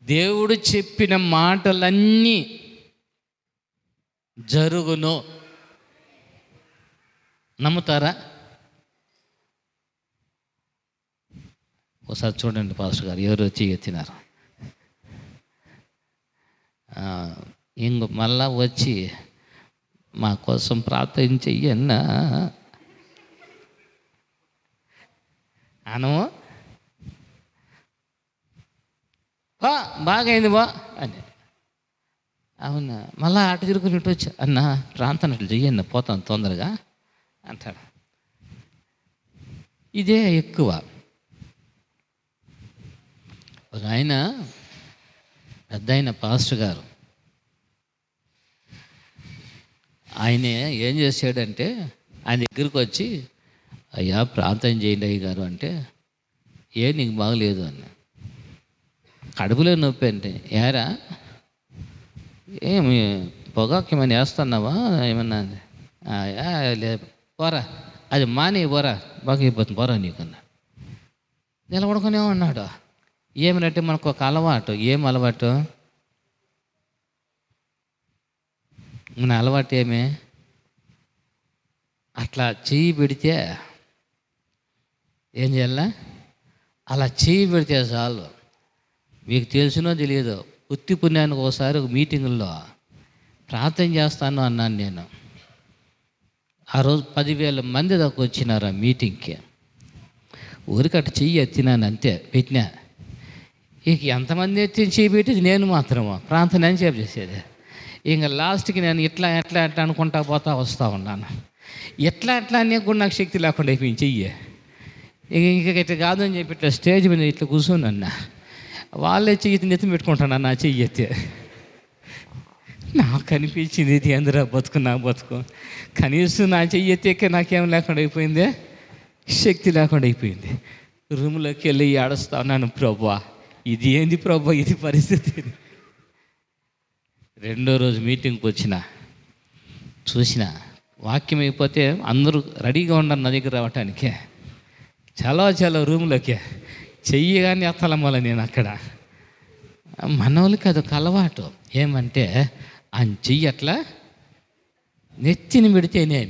దేవుడు చెప్పిన మాటలన్నీ జరుగును. నమ్ముతారా? ఒకసారి చూడండి పాస్టర్ గారు, ఎవరు వచ్చి ఎత్తినారు. మళ్ళా వచ్చి మా కోసం ప్రార్థన చెయ్యన్నా అను, బాగైంది బా అని. అవునా? మళ్ళా అటు తిరుగుని ఇటు వచ్చి, అన్న ప్రార్థన అట్లా చెయ్యన్న, పోతాను తొందరగా అంటాడు. ఇదే ఎక్కువ. ఒక ఆయన పెద్ద ఆయన పాస్టర్ గారు, ఆయన ఏం చేశాడంటే, ఆయన దగ్గరికి వచ్చి, అయ్యా ప్రార్థన చేయండి అయ్య గారు అంటే, నీకు బాగలేదు అన్న. కడుపులో నొప్పి అంటే, ఏరా ఏమి పొగాకు ఏమైనా వేస్తున్నావా ఏమన్నా? లేదు, పోరా అది మానే, పోరా బాగా అయిపోతుంది, పోరా నీకన్నా. నిలబడుకునే ఉన్నాడు. ఏమిటంటే మనకు ఒక అలవాటు. ఏం అలవాటు? మన అలవాటు ఏమి? అట్లా చెయ్యి పెడితే ఏం చేయాలా? అలా చెయ్యి పెడితే చాలు. మీకు తెలిసినో తెలియదు, ఉత్తి పుణ్యానికి ఒకసారి ఒక మీటింగుల్లో ప్రార్థన చేస్తాను అన్నాను నేను. ఆ రోజు 10,000 మంది దాకా వచ్చినారు ఆ మీటింగ్కి. ఊరికి అటు చెయ్యి ఎత్తినాను అంతే, పెట్టినా. ఇక ఎంతమంది ఎత్తి చెయ్యి పెట్టేది నేను మాత్రమో ప్రార్థన అని చేసేది. ఇంకా లాస్ట్కి నేను ఎట్లా అనుకుంటా వస్తూ ఉన్నాను. ఎట్లా అని కూడా నాకు శక్తి లేకుండా అయిపోయింది చెయ్యి. ఇక ఇట్లా కాదు అని చెప్పి ఇట్లా స్టేజ్ మీద ఇట్లా కూర్చొని అన్నా, వాళ్ళే చెయ్యి నెత్తి పెట్టుకుంటాను నా చెయ్యి ఎత్తి. నాకు అనిపించింది, ఇది అందరూ బతుకు నా బతుకు, కనీసం నా చెయ్యి ఎత్తే నాకేం లేకుండా అయిపోయిందే, శక్తి లేకుండా అయిపోయింది. రూమ్లోకి వెళ్ళి ఏడుస్తా ఉన్నాను, ప్రభువా ఇది ఏంది ప్రభువా ఇది పరిస్థితి. రెండో రోజు మీటింగ్కి చూసిన వాక్యం అయిపోతే అందరూ రెడీగా ఉన్నారు నా దగ్గర రావటానికి. చాలా రూమ్లోకి చెయ్యి కానీ ఎత్తలమ్మల నేను అక్కడ. మనోళ్ళకి అదొక అలవాటు. ఏమంటే ఆయన చెయ్యి అట్లా నెత్తిని పెడితేనే,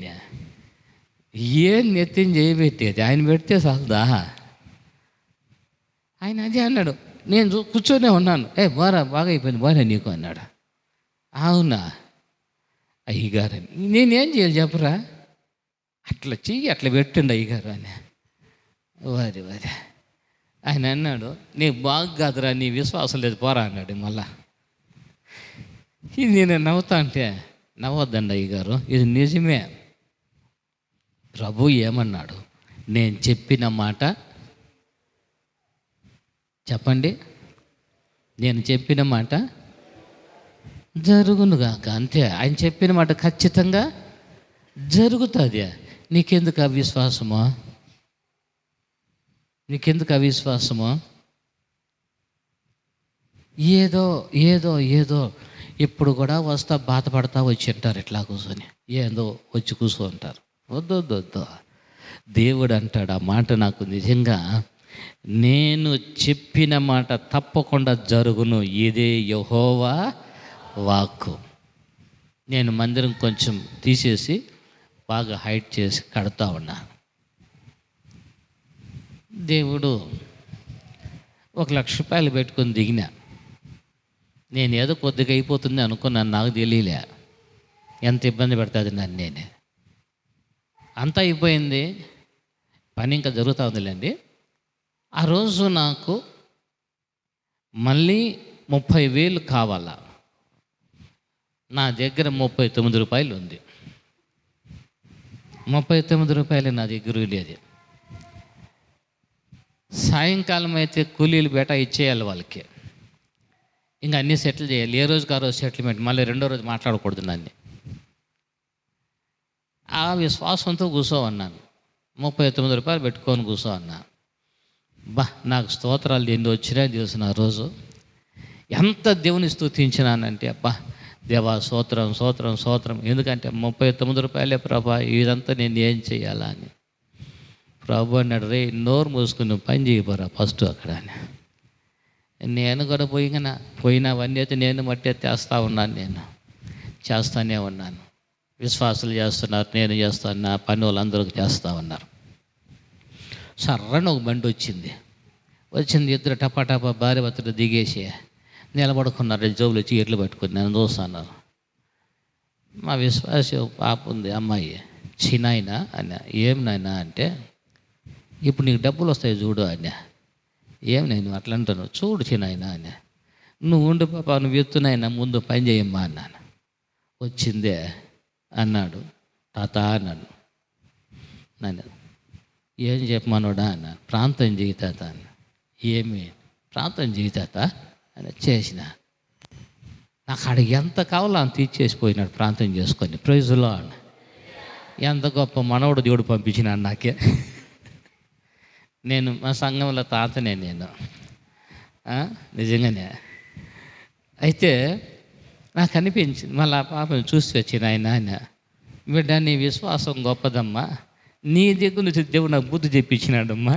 ఏం నెత్తిని చేయబెట్టేది ఆయన పెడితే చాలదా? ఆయన అదే అన్నాడు, నేను కూర్చొనే ఉన్నాను. బాగా అయిపోయింది, బాగా నీకు అన్నాడు. అవునా అయ్యగారని. నేనేం చేయాలి చెప్పరా? అట్లా చెయ్యి, అట్లా పెట్టండి అయ్యగారు అని. వారి ఆయన అన్నాడు, నీకు బాగా కాదురా, నీ విశ్వాసం లేదు, పోరా అన్నాడు. మళ్ళా ఇది నేను నవ్వుతా అంటే, నవ్వద్దండి అయ్యగారు, ఇది నిజమే. ప్రభు ఏమన్నాడు? నేను చెప్పిన మాట చెప్పండి, నేను చెప్పిన మాట జరుగునుగాక. అంతే, ఆయన చెప్పిన మాట ఖచ్చితంగా జరుగుతుంది. నీకెందుకు అవిశ్వాసమో? నీకెందుకు అవిశ్వాసమో? ఏదో ఏదో ఏదో ఇప్పుడు కూడా వస్తా బాధపడతా వచ్చి ఉంటారు, ఇట్లా కూర్చొని ఏదో వచ్చి కూర్చుంటారు. వద్దు. దేవుడు అంటాడు, ఆ మాట నాకు నిజంగా నేను చెప్పిన మాట తప్పకుండా జరుగును, ఇదే యెహోవా వాక్కు. నేను మందిరం కొంచెం తీసేసి బాగా హైట్ చేసి కడతా ఉన్నా. దేవుడు 1,00,000 రూపాయలు పెట్టుకొని దిగినా. నేను ఏదో కొద్దిగా అయిపోతుంది అనుకున్నాను, నాకు తెలియలే ఎంత ఇబ్బంది పెడుతుంది నన్ను. నేనే అంతా అయిపోయింది, పని ఇంకా జరుగుతూ ఉందిలేండి. ఆ రోజు నాకు మళ్ళీ 30,000 కావాలా. నా దగ్గర 39 రూపాయలు ఉంది. 39 రూపాయలు నా దగ్గర లేదు. సాయంకాలం అయితే కూలీలు బేట ఇచ్చేయాలి వాళ్ళకి, ఇంకా అన్నీ సెటిల్ చేయాలి. ఏ రోజుకి ఆ రోజు సెటిల్మెంట్, మళ్ళీ రెండో రోజు మాట్లాడకూడదు నన్ను. ఆ విశ్వాసంతో కూర్చోవన్నాను. 39 రూపాయలు పెట్టుకొని కూర్చోవన్నా. నాకు స్తోత్రాలు ఎన్ని వచ్చినాయో తెలిసిన ఆ రోజు ఎంత దేవుని స్తుతించినానంటే, దేవా స్తోత్రం స్తోత్రం స్తోత్రం. ఎందుకంటే 39 రూపాయలే ప్రభా, ఇదంతా నేను ఏం చేయాలా అని. ప్రభు అన్నాడు, రే నోరు మూసుకుని నువ్వు పని చేయబోరా ఫస్ట్ అక్కడ అని. నేను కూడా పోయినవన్నీ అయితే నేను మట్టి చేస్తూ ఉన్నాను, నేను చేస్తూనే ఉన్నాను. విశ్వాసాలు చేస్తున్నారు, నేను చేస్తాను, నా పని వాళ్ళందరూ చేస్తూ ఉన్నారు. సర్రని ఒక బండి వచ్చింది. ఇద్దరు టపా భార్య భర్తలు దిగేసి నిలబడుకున్నారు, జోబులు వచ్చి ఎట్లు పెట్టుకుని నేను చూస్తున్నారు. మా విశ్వాస పాప ఉంది, అమ్మాయి, చిన్నాయన అన్న. ఏం నాయనా అంటే, ఇప్పుడు నీకు డబ్బులు వస్తాయి చూడు అన్న. ఏం నేను అట్లా అంటాను, చూడు చిన్నాయన అన్న. నువ్వు ఉండు పాప, నువ్వు ఎత్తునైనా ముందు పని చేయమ్మా అన్నాను. వచ్చిందే అన్నాడు, తాత అన్నాడు. నన్ను ఏం చెప్పమన్నాడా అన్నాను. ప్రాంతం చేయి తాత అన్న. ఏమి ప్రాంతం చేయి తాత అని చేసిన. నాకు ఆడ ఎంత కావాలో అంత ఇచ్చేసిపోయినాడు ప్రాంతం చేసుకొని. ప్రైజులో ఎంత గొప్ప మనవడు దేవుడు పంపించినాడు నాకే. నేను మా సంఘంలో తాతనే నేను, నిజంగానే. అయితే నాకు అనిపించింది, మళ్ళీ ఆ పాపను చూసి వచ్చిన ఆయన, బిడ్డ నీ విశ్వాసం గొప్పదమ్మా, నీ దగ్గర నుంచి దేవుడు నాకు బుద్ధి చెప్పించినాడమ్మా,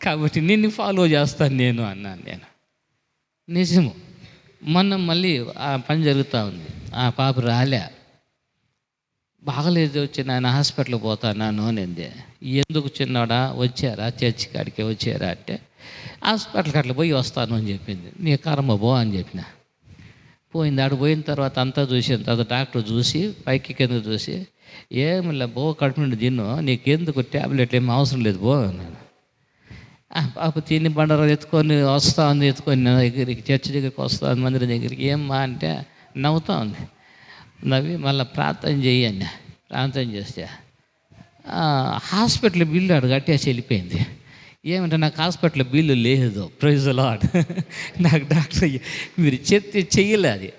కాబట్టి నిన్ను ఫాలో చేస్తాను నేను అన్నాను. నేను నిజము. మొన్న మళ్ళీ ఆ పని జరుగుతూ ఉంది. ఆ పాప రాలే, బాగలేదు, వచ్చి నేను హాస్పిటల్కి పోతాను అనేది. ఎందుకు చిన్నాడా వచ్చారా, చర్చి కాడికి వచ్చారా అంటే, హాస్పిటల్కి అట్లా పోయి వస్తాను అని చెప్పింది. నీ కర్మ పో అని చెప్పిన. పోయింది. ఆడ పోయిన తర్వాత అంతా చూసిన తర్వాత డాక్టర్ చూసి పైకి కింద చూసి, ఏమిలే బో, కడుపు నుండి తిన్ను, నీకెందుకు ట్యాబ్లెట్లు ఏమి అవసరం లేదు బో అన్నాను. పాప తిని బండారాలు ఎత్తుకొని వస్తూ ఉంది, ఎత్తుకొని నా దగ్గరికి, చర్చి దగ్గరికి వస్తూ ఉంది, మందిరం దగ్గరికి. ఏమ్మా అంటే నవ్వుతూ ఉంది. నవ్వి మళ్ళీ ప్రార్థన చెయ్యండి. ప్రార్థన చేస్తే హాస్పిటల్ బిల్లు ఆడు కట్టేసి వెళ్ళిపోయింది. ఏమంటే నాకు హాస్పిటల్ బిల్లు లేదు. Praise the Lord. నాకు డాక్టర్ మీరు చెప్తే చెయ్యలే. అది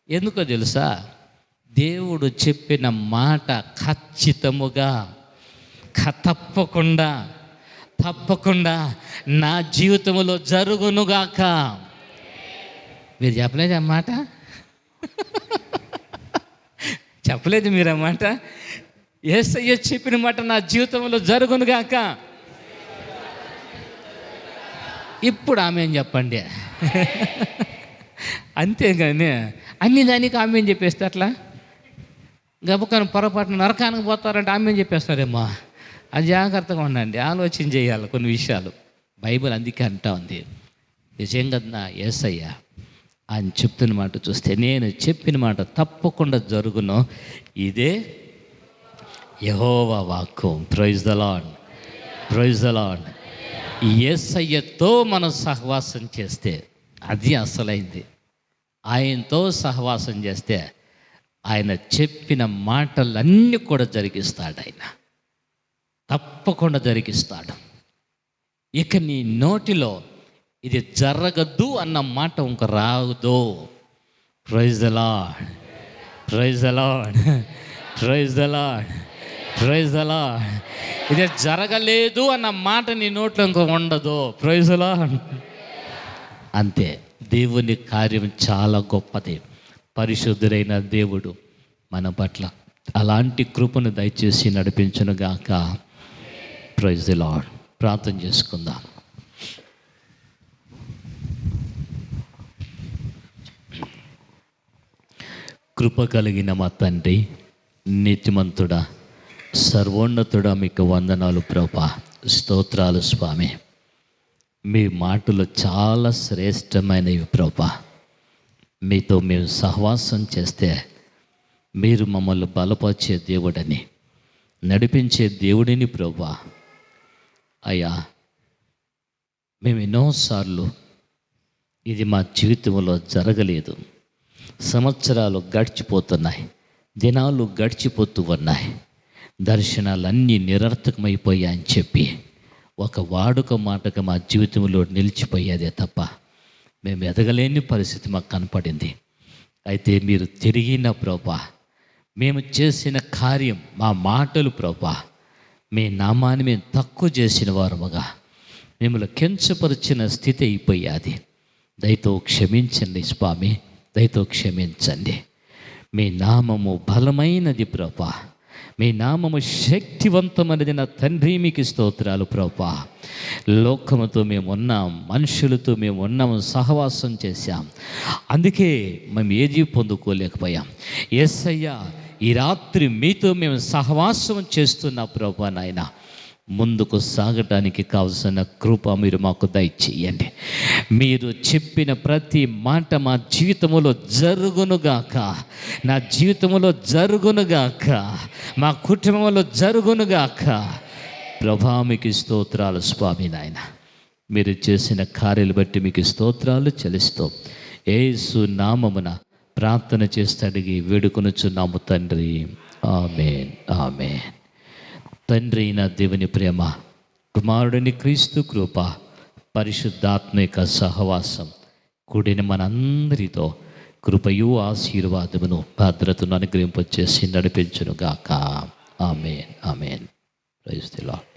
ఎందుకో తెలుసా? దేవుడు చెప్పిన మాట ఖచ్చితముగా తప్పకుండా నా జీవితంలో జరుగునుగాక. మీరు చెప్పలేదు అన్నమాట, చెప్పలేదు మీరు అన్నమాట. యేసయ్య చెప్పిన మాట నా జీవితంలో జరుగునుగాక. ఇప్పుడు ఆమెన్ చెప్పండి. అంతేగాని అన్ని దానికి ఆమెన్ చెప్పేస్తే అట్లా గబుకని పొరపాటున నరకానికి పోతారంటే ఆమెన్ చెప్పేస్తారేమో. అది జాగ్రత్తగా ఉండండి, ఆలోచన చేయాలి కొన్ని విషయాలు. బైబిల్ అందుకే అంటా ఉంది, నిజంగా నా యేసయ్య ఆయన చెప్తున్న మాట చూస్తే, నేను చెప్పిన మాట తప్పకుండా జరుగును, ఇదే యెహోవా వాక్కు. Praise the Lord, praise the Lord. యేసయ్యతో మనం సహవాసం చేస్తే అది అసలైంది. ఆయనతో సహవాసం చేస్తే ఆయన చెప్పిన మాటలన్నీ కూడా జరిగిస్తాడు. ఆయన తప్పకుండా జరిగిస్తాడు. ఇక నీ నోటిలో ఇది జరగదు అన్న మాట ఇంక రాదు. Praise the Lord, praise the Lord, praise the Lord, praise the Lord. ఇది జరగలేదు అన్న మాట నీ నోట్లో ఇంక ఉండదు. Praise the Lord. అంతే. దేవుని కార్యం చాలా గొప్పది. పరిశుద్ధుడైన దేవుడు మన పట్ల అలాంటి కృపను దయచేసి నడిపించునుగాక. Praise the Lord. ప్రార్థన చేసుకుందాం. కృప కలిగిన మా తండ్రి, నీతిమంతుడా, సర్వోన్నతుడా, మీకు వందనాలు ప్రభా, స్తోత్రాలు స్వామి. మీ మాటలు చాలా శ్రేష్టమైనవి ప్రభా. మీతో మేము సహవాసం చేస్తే మీరు మమ్మల్ని బలపరిచే దేవుడని, నడిపించే దేవుడిని ప్రభా. అయ్యా, మేము ఎన్నోసార్లు ఇది మా జీవితంలో జరగలేదు, సంవత్సరాలు గడిచిపోతున్నాయి, దినాలు గడిచిపోతూ ఉన్నాయి, దర్శనాలన్నీ నిరర్థకమైపోయాయని చెప్పి ఒక వాడుక మాటగా మా జీవితంలో నిలిచిపోయేదే తప్ప మేము ఎదగలేని పరిస్థితి మాకు కనపడింది. అయితే మీరు తిరిగిన ప్రభా, మేము చేసిన కార్యం, మా మాటలు ప్రభా, మీ నామాన్ని మేము తక్కువ చేసిన వారముగా మిమ్మల్ని కించపరిచిన స్థితి అయిపోయాది. దయతో క్షమించండి స్వామి, దయతో క్షమించండి. మీ నామము బలమైనది ప్రభా, మీ నామము శక్తివంతమైనది నా తండ్రి. మీకు స్తోత్రాలు ప్రభా. లోకముతో మేము ఉన్నాం, మనుషులతో మేము ఉన్నాము, సహవాసం చేశాం, అందుకే మేము ఏది పొందుకోలేకపోయాం. యేసయ్యా, ఈ రాత్రి మీతో మేము సహవాసం చేస్తున్న ప్రభా నాయన, ముందుకు సాగటానికి కావలసిన కృప మీరు మాకు దయచేయండి. మీరు చెప్పిన ప్రతి మాట మా జీవితంలో జరుగునుగాక, నా జీవితంలో జరుగునుగాక, మా కుటుంబంలో జరుగునుగాక. ప్రభా మీకు స్తోత్రాలు స్వామి నాయన. మీరు చేసిన కార్యాలు బట్టి మీకు స్తోత్రాలు చెల్లిస్తూ యేసు నామమున ప్రార్థన చేస్తే అడిగి వేడుకొనుచున్నాము తండ్రి. ఆమేన్, ఆమేన్. తండ్రి అయిన దేవుని ప్రేమ, కుమారుడిని క్రీస్తు కృప, పరిశుద్ధాత్మిక సహవాసం కూడిన మనందరితో కృపయు ఆశీర్వాదమును భద్రతను అనుగ్రహింపచేసి నడిపించునుగాక. ఆమేన్, ఆమేన్. Praise the lord.